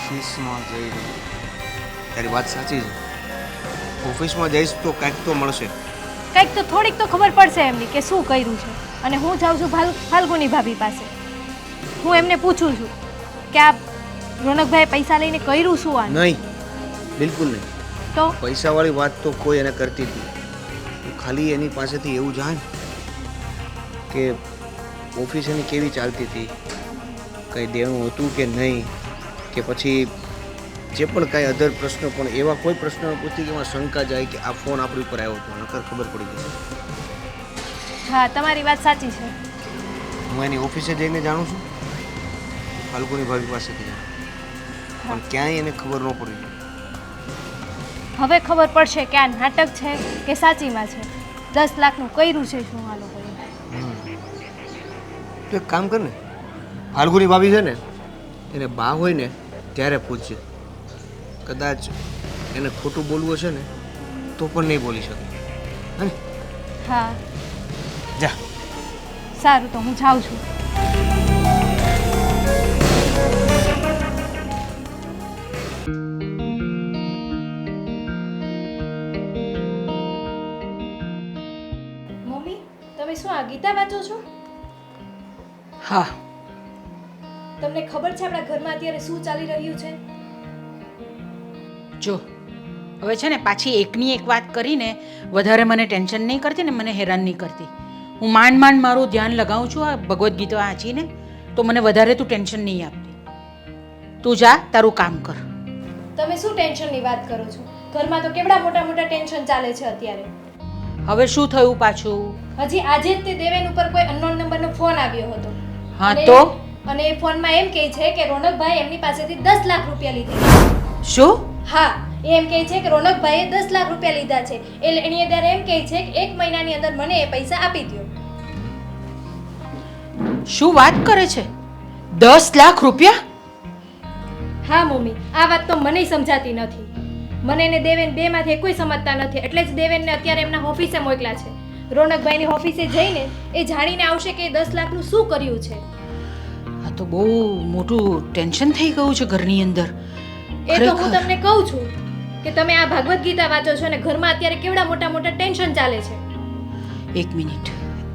Speaker 4: ઓફિસમાં જઈ રહ્યો તારી વાત સાચી છે ઓફિસમાં જઈશ તો કાંઈક તો મળશે
Speaker 5: કંઈક તો થોડીક તો ખબર પડશે એમની કે શું કર્યું છે. અને હું જાઉં છું ફાલ્ગુની ભાભી પાસે. હું એમને પૂછું છું કે આ રોનકભાઈ પૈસા લઈને કર્યું શું આ?
Speaker 4: નહીં, બિલકુલ નહીં.
Speaker 5: તો
Speaker 4: પૈસાવાળી વાત તો કોઈ એને કરતી જ નહીં. તું ખાલી એની પાસેથી એવું જાણ કે ઓફિસ એની કેવી ચાલતી હતી, કંઈ દેણું હતું કે નહીં, કે પછી જે પણ કાંઈ અધર પ્રશ્નો પણ એવા કોઈ પ્રશ્નો પૂછતી કે એમાં શંકા જાય કે આ ફોન આપણી ઉપર આવ્યો હતો, નકર ખબર પડી જશે.
Speaker 5: હા, તમારી વાત સાચી છે.
Speaker 4: હું એની ઓફિસે જઈને જાણું છું, ફાલ્ગુની ભાભી પાસેથી જાણું, પણ ક્યાંય એને ખબર ન પડી.
Speaker 5: હવે ખબર પડશે કે આ નાટક છે કે સાચીમાં છે. 10 લાખનું કર્યું છે શું આ લોકોએ?
Speaker 4: તો એક કામ કર ને, ફાલ્ગુની ભાભી છે ને એને બા હોય ને ત્યારે પૂછજે. કદાચ એને ખોટું બોલવું હશે ને તો પણ નહીં બોલી શકે. હે?
Speaker 5: હા,
Speaker 4: જા.
Speaker 5: સારું, તો હું જાઉં છું. મમ્મી, તમે શું આ ગીતા વાંચો છો?
Speaker 3: હા,
Speaker 5: તમને ખબર છે આપણા ઘરમાં અત્યારે શું ચાલી રહ્યું છે?
Speaker 3: જો હવે છે ને પાછી એકની એક વાત કરીને વધારે મને ટેન્શન નહીં કરતી ને મને હેરાન નહીં કરતી. હું માંડ મારું ધ્યાન લગાવું છું આ ભગવદ્ ગીતા વાંચીને, તો મને વધારે તું ટેન્શન નહીં આપતી. તું જા, તારું કામ કર.
Speaker 5: તમે શું ટેન્શનની વાત કરો છો? ઘરમાં તો કેવડા મોટા મોટા ટેન્શન ચાલે છે અત્યારે.
Speaker 3: હવે શું થયું પાછું?
Speaker 5: હજી આજે જ તે દેવેન ઉપર કોઈ અનનોન નંબરનો ફોન આવ્યો હતો.
Speaker 3: હા
Speaker 5: અને-
Speaker 3: તો
Speaker 5: અને એ ફોનમાં એમ કહે છે કે રોનકભાઈ એમની પાસેથી 10 લાખ રૂપિયા લીધા.
Speaker 3: શું?
Speaker 5: હા, એ એમ કહે છે કે રોનકભાઈએ 10 લાખ રૂપિયા લીધા છે. એની ત્યારે એમ કહે છે કે 1 મહિનાની અંદર મને એ પૈસા આપી દો.
Speaker 3: શું વાત કરે છે? 10 લાખ રૂપિયા?
Speaker 5: હા મમ્મી, આ વાત તો મને સમજાતી નથી. મને ને દેવેન બેમાંથી કોઈ સમજતા નથી, એટલે જ દેવેનને અત્યારે એમના ઓફિસે મોકલ્યા છે. રોનકભાઈની ઓફિસે જઈને એ જાણીને આવશે કે 10 લાખનું શું કર્યું છે.
Speaker 3: આ તો બહુ મોટું ટેન્શન થઈ ગયું છે ઘરની અંદર.
Speaker 5: એ તો હું
Speaker 3: ખરેખર.
Speaker 5: તમને કહું છું કે તમે આ ભગવદ્ ગીતા વાંચો છો અને ઘરમાં અત્યારે કેવડા મોટા મોટા ટેન્શન ચાલે છે.
Speaker 3: એક મિનિટ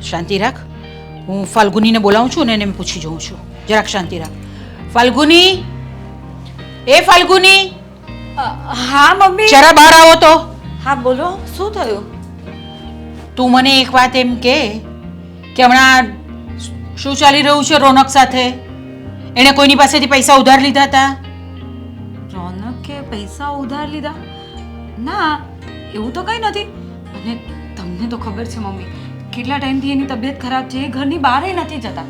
Speaker 3: શાંતિ રાખ. હું ફાલ્ગુનીને બોલાવું છું ને એને પૂછી જોઉં છું. જરાક શાંતિ રાખ. ફાલ્ગુની, એ ફાલ્ગુની,
Speaker 1: હા મમ્મી.
Speaker 3: જરા બહાર આવો તો.
Speaker 1: હા બોલો, શું થયું?
Speaker 3: તું મને એક વાત એમ કે હમણાં શું ચાલી રહ્યું છે રોનક સાથે? એણે કોઈની પાસેથી પૈસા ઉધાર લીધા હતા?
Speaker 1: રોનકે પૈસા ઉધાર લીધા? ના, એવું તો કંઈ નથી. અને તમને તો ખબર છે મમ્મી, કેટલા ટાઈમથી એની તબિયત ખરાબ છે, એ ઘરની બહાર નથી જતા.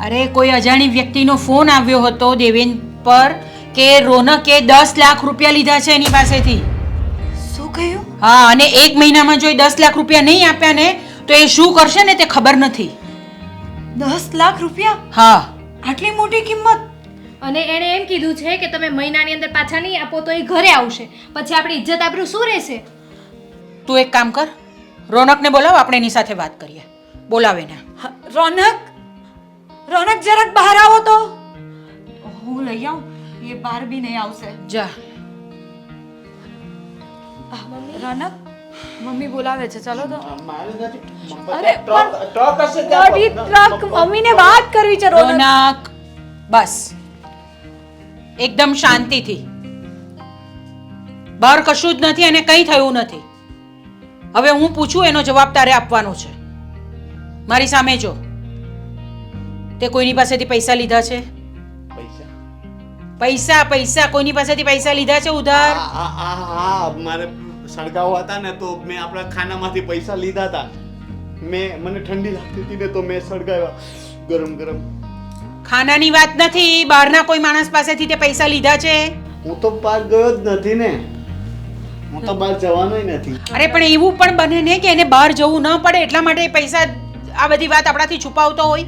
Speaker 3: અરે કોઈ અજાણી વ્યક્તિનો ફોન આવ્યો હતો દેવેન પર કે રોનકે 10 લાખ રૂપિયા લીધા છે એની પાસેથી.
Speaker 1: શું કહ્યું?
Speaker 3: હા, અને 1 મહિનામાં જો એ 10 લાખ રૂપિયા નહીં આપ્યા ને તો એ શું કરશે ને તે ખબર નથી.
Speaker 1: 10 લાખ રૂપિયા?
Speaker 3: હા,
Speaker 1: આટલી મોટી કિંમત?
Speaker 5: અને એણે એમ કીધું છે કે તમે મહિનાની અંદર પાછા નહીં આપો તો એ ઘરે આવશે. પછી આપણી ઇજ્જત આબરૂ શું રહેશે?
Speaker 3: તું એક કામ કર, રોનકને બોલાવ, આપણે એની સાથે વાત કરીએ. બોલાવે ને.
Speaker 1: હા, રોનક જરાક બહાર આવો તો. હું લઈ આવું, એ બહાર બી નહીં આવશે.
Speaker 3: જા.
Speaker 1: રોનક, મમ્મી બોલાવે છે, ચાલો તો.
Speaker 6: અરે ટ્રક હશે
Speaker 1: ગાડી, ટ્રક, મમ્મીને વાત કરવી છે રોનક.
Speaker 3: રોનક, બસ એકદમ શાંતિથી. બહાર કશું જ નથી અને કંઈ થયું નથી. હવે હું પૂછું એનો જવાબ તારે આપવાનો છે. મારી સામે જો, તે કોઈની પાસેથી પૈસા લીધા છે? પૈસા કોઈની પાસેથી પૈસા લીધા છે ઉધાર?
Speaker 2: હા, મારે સળગાવો હતા ને તો મેં આપણા ખાનામાંથી પૈસા લીધા હતા. મને ઠંડી લાગતી હતી ને તો મેં સળગાવ્યા ગરમ ગરમ.
Speaker 3: ખાનાની વાત નથી, બહારના કોઈ માણસ પાસેથી તે પૈસા લીધા છે?
Speaker 2: હું તો બહાર ગયો જ નથી ને, હું તો બહાર જવાનોય નથી.
Speaker 3: અરે પણ એવું પણ બને ને કે એને બહાર જવું ન પડે એટલા માટે એ પૈસા આ બધી વાત આપણાથી છુપાવતો હોય.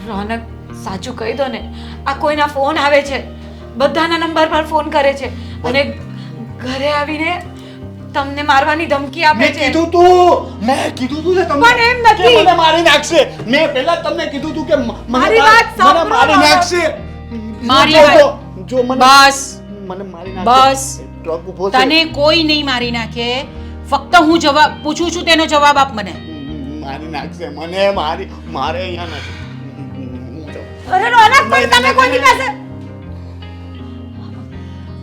Speaker 1: રોનક, સાચું કહી દો ને, આ કોઈના ફોન આવે છે, બધાના નંબર પર ફોન કરે છે અને ઘરે આવીને તમને મારવાની ધમકી આપે
Speaker 2: મેં
Speaker 1: છે.
Speaker 2: કીધું તું ને તમને
Speaker 1: પણ એમ નથી.
Speaker 2: કે મને મારી નાખશે. મેં પહેલા જ તમને કીધું તું કે
Speaker 1: મારી વાત સાંભળો.
Speaker 2: મને મારી નાખશે.
Speaker 3: મારી
Speaker 2: જો
Speaker 3: વાત-
Speaker 2: તો, જો મને
Speaker 3: બસ
Speaker 2: મને મારી નાખે.
Speaker 3: બસ.
Speaker 2: ટ્રક ઊભો છે.
Speaker 3: તને કોઈ નહીં મારી નાખે, ફક્ત હું જવાબ પૂછું છું તેનો જવાબ આપ મને.
Speaker 2: મારી નાખશે મને. મારે અહીંયા નથી. હું જાઉં.
Speaker 1: અરે રોનક પણ તમે કોની પાસે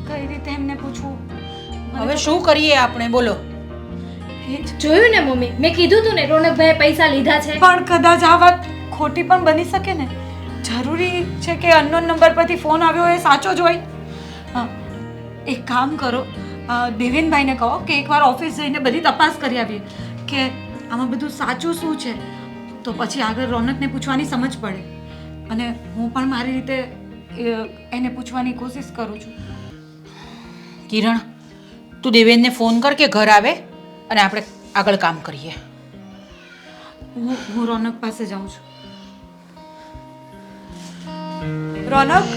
Speaker 1: કઈ રીતે એમને પૂછવું?
Speaker 3: હવે શું કરીએ આપણે, બોલો.
Speaker 5: જોયું ને મમ્મી, મેં કીધું તું ને રોનકભાઈએ પૈસા લીધા છે.
Speaker 1: પણ કદાચ આ વાત ખોટી પણ બની શકે ને. જરૂરી છે કે અનનોન નંબર પરથી ફોન આવ્યો એ સાચો જ હોય. હા, એક કામ કરો, દેવેનભાઈને કહો કે એકવાર ઓફિસ જઈને બધી તપાસ કરી આવીએ કે આમાં બધું સાચું શું છે, તો પછી આગળ રોનકને પૂછવાની સમજ પડે. અને હું પણ મારી રીતે એને પૂછવાની કોશિશ કરું છું.
Speaker 3: કિરણ, તું દેવેનને ફોન કર કે ઘર આવે અને આપણે આગળ કામ કરીએ.
Speaker 1: હું રોનક પાસે જાઉં છું. રોનક,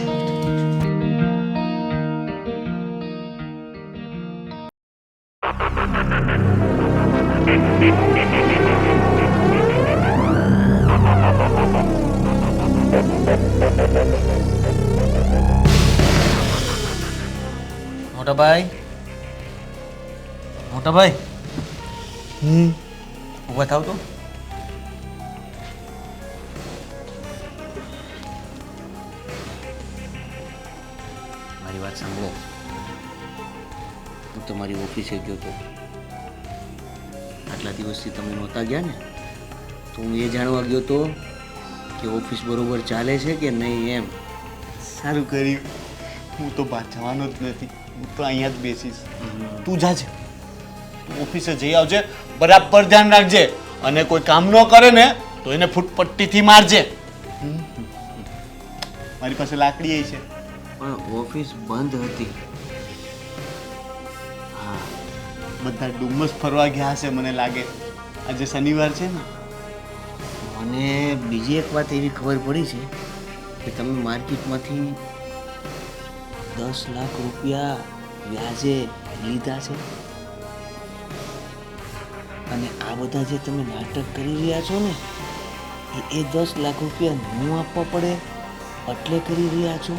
Speaker 4: મોટા ભાઈ, મોટા ભાઈ, ઊભા થાવ તો. મારી વાત સાંભળો. હું તમારી ઓફિસે ગયો હતો. આટલા દિવસથી તમે નહોતા ગયા ને, તો હું એ જાણવા ગયો હતો કે ઓફિસ બરોબર ચાલે છે કે નહીં એમ.
Speaker 2: સારું કર્યું. હું તો બહાર જવાનો જ નથી. હું તો અહીંયા જ બેસીશ. તું જાજે, ઓફિસે જઈ આવજે. બરાબર ધ્યાન રાખજે. અને કોઈ કામ ન કરે ને તો એને ફૂટપટ્ટીથી મારજે. મારી પાસે લાકડી છે.
Speaker 4: પણ ઓફિસ બંધ હતી.
Speaker 2: હા, બધા ડુમ્મસ ફરવા ગયા હશે મને લાગે. આજે શનિવાર છે ને.
Speaker 4: મને બીજી એક વાત એવી ખબર પડી છે કે તમે માર્કેટમાંથી 10 લાખ રૂપિયા વ્યાજે લીધા છે. અને આ બધા જે તમે નાટક કરી રહ્યા છો ને, એ 10 લાખ રૂપિયા હું આપવા પડે એટલે કરી રહ્યા છો.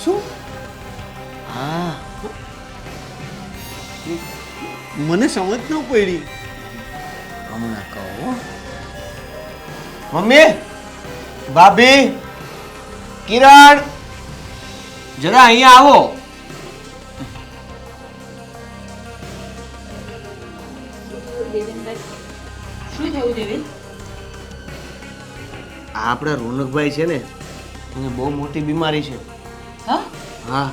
Speaker 2: શું?
Speaker 4: હા,
Speaker 2: મને સમજ ન પડી.
Speaker 4: હમણાં કહો. મમ્મી, ભાભી, કિરણ, જરા અહીંયા આવો.
Speaker 3: શું થયું દેવેન?
Speaker 4: આ આપણા રોનકભાઈ છે ને, એને બહુ મોટી બીમારી છે.
Speaker 3: હા,
Speaker 4: હા,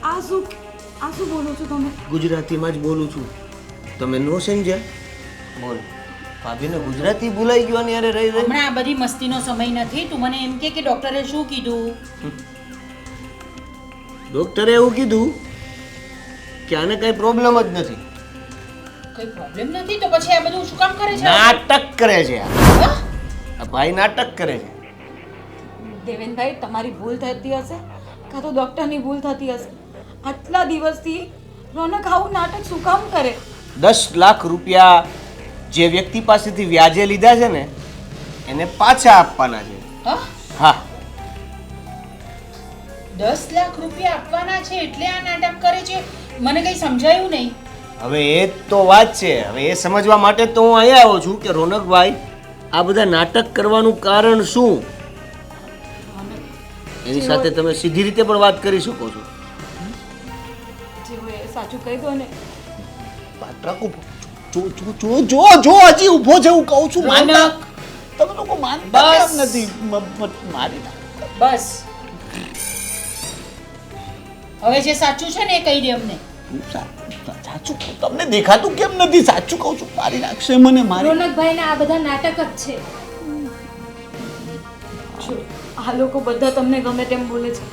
Speaker 1: આ શું બોલો છો તમે?
Speaker 4: ગુજરાતીમાં જ બોલું છું. તમે નો સમજ્યા? બોલ. ભાભીને ગુજરાતી ભૂલાઈ ગયો ને. અરે રહી રહી.
Speaker 3: હમણાં આ બધી મસ્તીનો સમય નથી. તું મને એમ કે ડોક્ટરે શું કીધું?
Speaker 4: ડોક્ટરે એવું કીધું કે આને કઈ પ્રોબ્લેમ જ નથી.
Speaker 3: કઈ પ્રોબ્લેમ નથી તો પછી આ બધું શું કામ કરે છે?
Speaker 4: નાટક કરે છે આ.
Speaker 3: હા?
Speaker 4: આ ભાઈ નાટક કરે છે.
Speaker 1: દેવેનભાઈ, તમારી ભૂલ થતી હશે કાં તો ડૉક્ટરની ભૂલ થતી હશે. આટલા દિવસથી રોનક આવું નાટક શું કામ કરે?
Speaker 4: 10 લાખ રૂપિયા જે વ્યક્તિ પાસેથી વ્યાજે લીધા છે ને, એને પાછા આપવાના છે.
Speaker 3: હા?
Speaker 4: હા,
Speaker 3: 10 લાખ રૂપિયા આપવાના છે એટલે આ નાટક કરે છે? મને કઈ સમજાયું નહીં.
Speaker 4: હવે એ જ તો વાત છે. હવે એ સમજવા માટે તો હું અહીંયા આવ્યો છું કે રોનકભાઈ આ બધા નાટક કરવાનું કારણ શું. એની સાથે તમે સીધી રીતે પણ વાત કરી શકો છો.
Speaker 1: જે હોય એ સાચું કહી દો ને.
Speaker 2: ટ્રક ઊભો. જો હજી ઊભો છે. હું કહું છું માનતા. તમે લોકો માનતા
Speaker 3: બસ.
Speaker 2: કેમ નથી? મારી નાખ.
Speaker 3: બસ હવે જે સાચું છે ને એ કહી દે અમને.
Speaker 2: સાચું કહું. તમને દેખાતું કેમ નથી? સાચું કહું છું. મારી નાખશે મને. મારી
Speaker 5: રોનકભાઈને આ બધા નાટક જ છે.
Speaker 1: જો આ લોકો બધા તમને ગમે તેમ બોલે છે,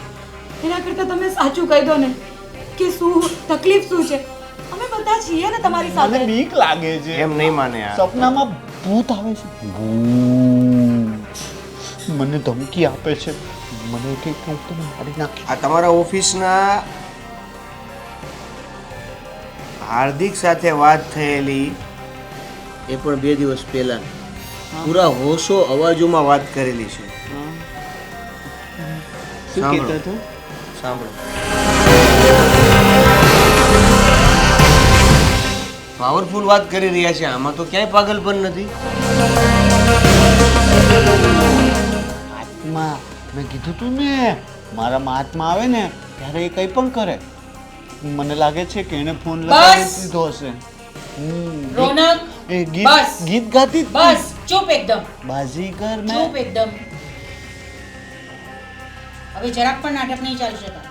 Speaker 1: એના કરતાં તમે સાચું કહી દો ને કે શું તકલીફ શું છે. અમે બધા છીએ ને તમારી
Speaker 2: મને
Speaker 1: સાથે.
Speaker 2: બીક લાગે છે.
Speaker 4: એમ નહીં માને યાર.
Speaker 2: સપનામાં ભૂત આવે છે. ભૂત મને ધમકી આપે છે. મને કે હું તને મારી નાખી.
Speaker 4: આ તમારા ઓફિસના હાર્દિક સાથે વાત થયેલી એ પણ 2 દિવસ પહેલા પૂરા હોશો અવાજોમાં વાત કરેલી છે.
Speaker 2: શું
Speaker 4: સાંભળો.
Speaker 2: કહેતો હતો?
Speaker 4: સાંભળો, પાવરફુલ વાત કરી રહ્યા છે, આમાં તો ક્યાંય પાગલપન નથી.
Speaker 2: આત્મા, મેં કીધું તું ને, મારામાં આત્મા આવે ને ત્યારે એ કંઈ પણ કરે. મને લાગે છે કે એને ફોન લગાવી
Speaker 3: બસ.
Speaker 2: દીધો હશે.
Speaker 3: રોનક
Speaker 2: એ
Speaker 3: બસ.
Speaker 2: ગીત ગાતી જ હતી.
Speaker 3: બસ ચૂપ એકદમ
Speaker 2: બાજીગર
Speaker 3: ચૂપ
Speaker 2: મેં
Speaker 3: એકદમ હવે જરાક પણ નાટક નહીં ચાલશે તારે.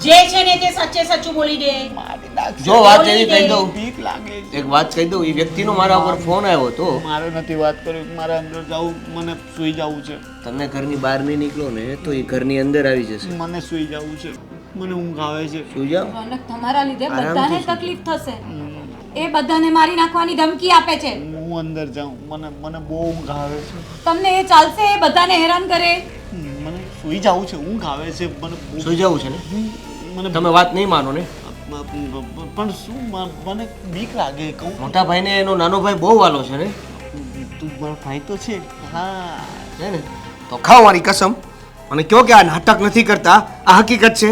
Speaker 3: જે છે ને તે સાચે સાચું બોલી દે.
Speaker 2: મારી નાખશે.
Speaker 4: જો વાત
Speaker 3: બોલી
Speaker 4: એવી
Speaker 3: દે.
Speaker 4: કહી દઉં,
Speaker 2: બીક લાગે છે.
Speaker 4: એક વાત કહી દઉં, એ વ્યક્તિનો મારા ઉપર ફોન આવ્યો હતો.
Speaker 2: મારે નથી વાત કરવી, મારે અંદર જવું, મને સૂઈ જવું છે.
Speaker 4: તમે ઘરની બહાર નહીં નીકળો ને તો એ ઘરની અંદર આવી જશે.
Speaker 2: મને સૂઈ જવું છે, મને ઊંઘ આવે છે.
Speaker 4: સુઈ જાઓ.
Speaker 1: રોનક, તમારા લીધે
Speaker 4: આરામથી
Speaker 1: બધાને
Speaker 4: સૂઈ.
Speaker 1: તકલીફ થશે. એ બધાને મારી નાખવાની ધમકી આપે છે.
Speaker 2: હું અંદર જાઉં, મને બહુ ઊંઘ આવે છે.
Speaker 1: તમને એ ચાલશે? એ બધાને હેરાન કરે.
Speaker 2: મને સૂઈ જવું છે, ઊંઘ આવે છે. મને બહુ-
Speaker 4: સુઈ જવું છે ને?
Speaker 2: મને
Speaker 4: તમે વાત નહીં માનો ને?
Speaker 2: પણ શું મને બીક લાગે કહું.
Speaker 4: મોટા ભાઈને એનો નાનો ભાઈ બહુ વાલો છે ને,
Speaker 2: તું મારો ભાઈ તો છે. હા,
Speaker 4: હે ને? તો ખાઓ મારી કસમ અને કહો કે આ નાટક નથી કરતા, આ હકીકત છે.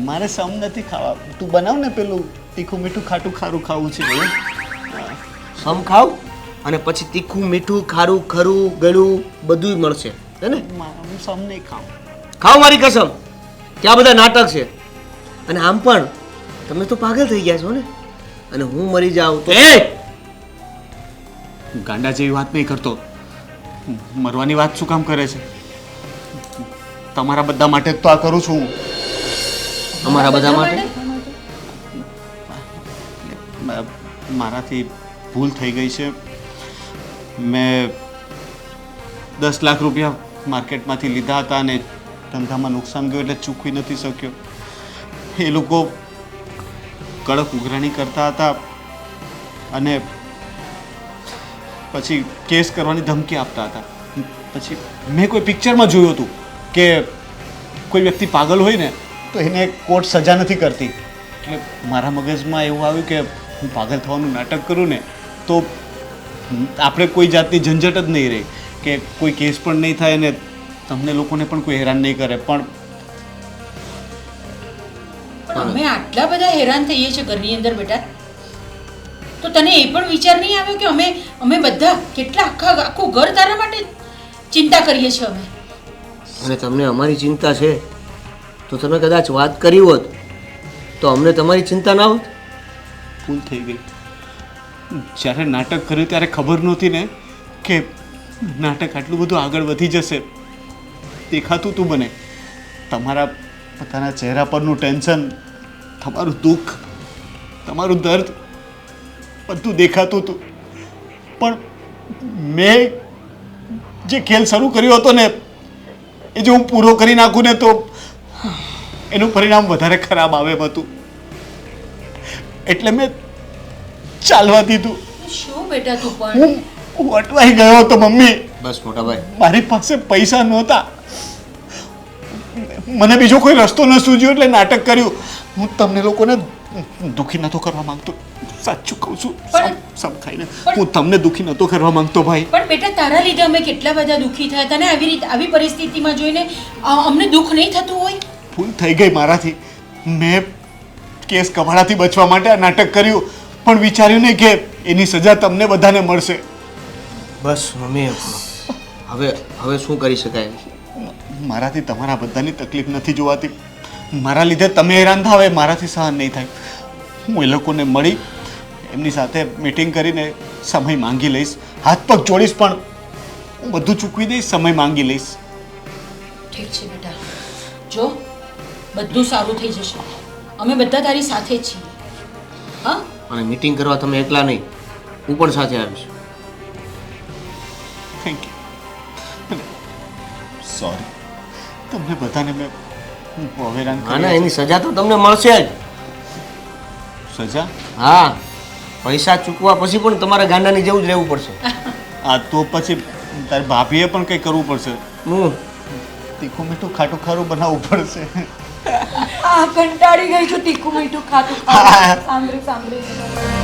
Speaker 2: મારે સમ નથી ખાવા. તું બનાવ ને પેલું તીખું મીઠું ખાટું ખારું ખાવું છે.
Speaker 4: સમ ખાવ અને પછી તીખું મીઠું ખારું ખરું ગળું બધું મળશે, હે ને?
Speaker 2: હું સમ નહીં ખાઉં.
Speaker 4: ખાઓ મારી કસમ કે આ બધા નાટક છે. અને આમ પણ તમે તો પાગલ થઈ ગયા છો ને, અને હું મરી જાઉં તો
Speaker 2: ગાંડા જેવી વાત નહીં કરતો. મરવાની વાત શું કામ કરે છે? તમારા બધા માટે જ તો આ કરું છું હું.
Speaker 4: અમારા બધા માટે
Speaker 2: મારાથી ભૂલ થઈ ગઈ છે. મેં 10 લાખ રૂપિયા માર્કેટમાંથી લીધા હતા અને ધંધામાં નુકસાન ગયું એટલે ચૂકવી નથી શક્યો. એ લોકો કડક ઉઘરાણી કરતા હતા અને પછી કેસ કરવાની ધમકી આપતા હતા. પછી મેં કોઈ પિક્ચરમાં જોયું હતું કે કોઈ વ્યક્તિ પાગલ હોય ને તો એને કોર્ટ સજા નથી કરતી. એટલે મારા મગજમાં એવું આવ્યું કે હું પાગલ થવાનું નાટક કરું ને તો આપણે કોઈ જાતની ઝંઝટ જ નહીં રહે, કે કોઈ કેસ પણ નહીં થાય ને તમને લોકોને પણ કોઈ હેરાન નહીં કરે. પણ
Speaker 3: અમે આટલા બધા હેરાન થઈએ છીએ ઘરની અંદર બેટા, તો તને એ પણ વિચાર નહીં આવ્યો કે અમે બધા કેટલા આખું ઘર તારા માટે ચિંતા કરીએ છીએ અમે.
Speaker 4: અને તમને અમારી ચિંતા છે તો તમે કદાચ વાત કરી હોત તો અમને તમારી ચિંતા ના હોત.
Speaker 2: ભૂલ થઈ ગઈ. જ્યારે નાટક કર્યું ત્યારે ખબર નહોતી ને કે નાટક આટલું બધું આગળ વધી જશે. દેખાતું તું મને, તમારા પોતાના ચહેરા પરનું ટેન્શન, તમારું દુઃખ, તમારું દર્દ બધું દેખાતું હતું. પણ મેં જે ખેલ શરૂ કર્યો હતો ને એ જો હું પૂરો કરી નાખું ને તો એનું પરિણામ વધારે ખરાબ આવે એમ હતું. એટલે મેં ચાલવા દીધું.
Speaker 3: શું બેટા તું પણ
Speaker 2: હું અટવાઈ ગયો હતો મમ્મી.
Speaker 4: બસ મોટા ભાઈ,
Speaker 2: મારી પાસે પૈસા નહોતા, મને બીજો કોઈ રસ્તો ન સૂઝ્યો એટલે નાટક કર્યું. હું તમને લોકોને દુઃખી નહોતો કરવા માંગતો, સાચું કહું છું. સમ ખાઈને હું તમને દુઃખી નહોતો કરવા માંગતો ભાઈ.
Speaker 3: પણ બેટા તારા લીધે અમે કેટલા બધા દુઃખી થયા. તને આવી પરિસ્થિતિમાં જોઈને અમને દુઃખ નહીં થતું હોય?
Speaker 2: ભૂલ થઈ ગઈ મારાથી. મેં કેસ કવાડાથી બચવા માટે આ નાટક કર્યું, પણ વિચાર્યું નહીં કે એની સજા તમને બધાને મળશે.
Speaker 4: બસ મમ્મી, હવે શું કરી શકાય?
Speaker 2: મારાથી તમારા બધાની તકલીફ નથી જોવાતી. મારા લીધે તમે હેરાન થાવ એ મારાથી સહન નહીં થાય. હું એ લોકોને મળી એમની સાથે મીટિંગ કરીને સમય માંગી લઈશ. હાથ પગ જોડીશ પણ હું બધું ચૂકવી દઈશ, સમય માંગી લઈશ.
Speaker 3: ઠીક છે બેટા, જો બધું સારું થઈ જશે. અમે બધા તારી સાથે જ છીએ. હા,
Speaker 4: અને મીટિંગ કરવા તમે એકલા નહીં, હું પણ સાથે આવીશ.
Speaker 2: Thank you. સોરી, તમને બધાને મેં હેરાન
Speaker 4: ના ના,
Speaker 2: કર્યા
Speaker 4: એની સજા તો તમને મળશે જ.
Speaker 2: છે. સજા?
Speaker 4: હા, પૈસા ચૂકવા પછી પણ તમારે ગાંડાની જેવું જ રહેવું પડશે.
Speaker 2: આ તો પછી તારી ભાભીએ પણ કંઈ કરવું પડશે.
Speaker 4: હું
Speaker 2: તીખું મીઠું ખાટું ખારું બનાવવું પડશે.
Speaker 1: આ કંટાળી ગઈ છું તીખું મીઠું ખાતું ખાતું સાંભળી સાંભળી.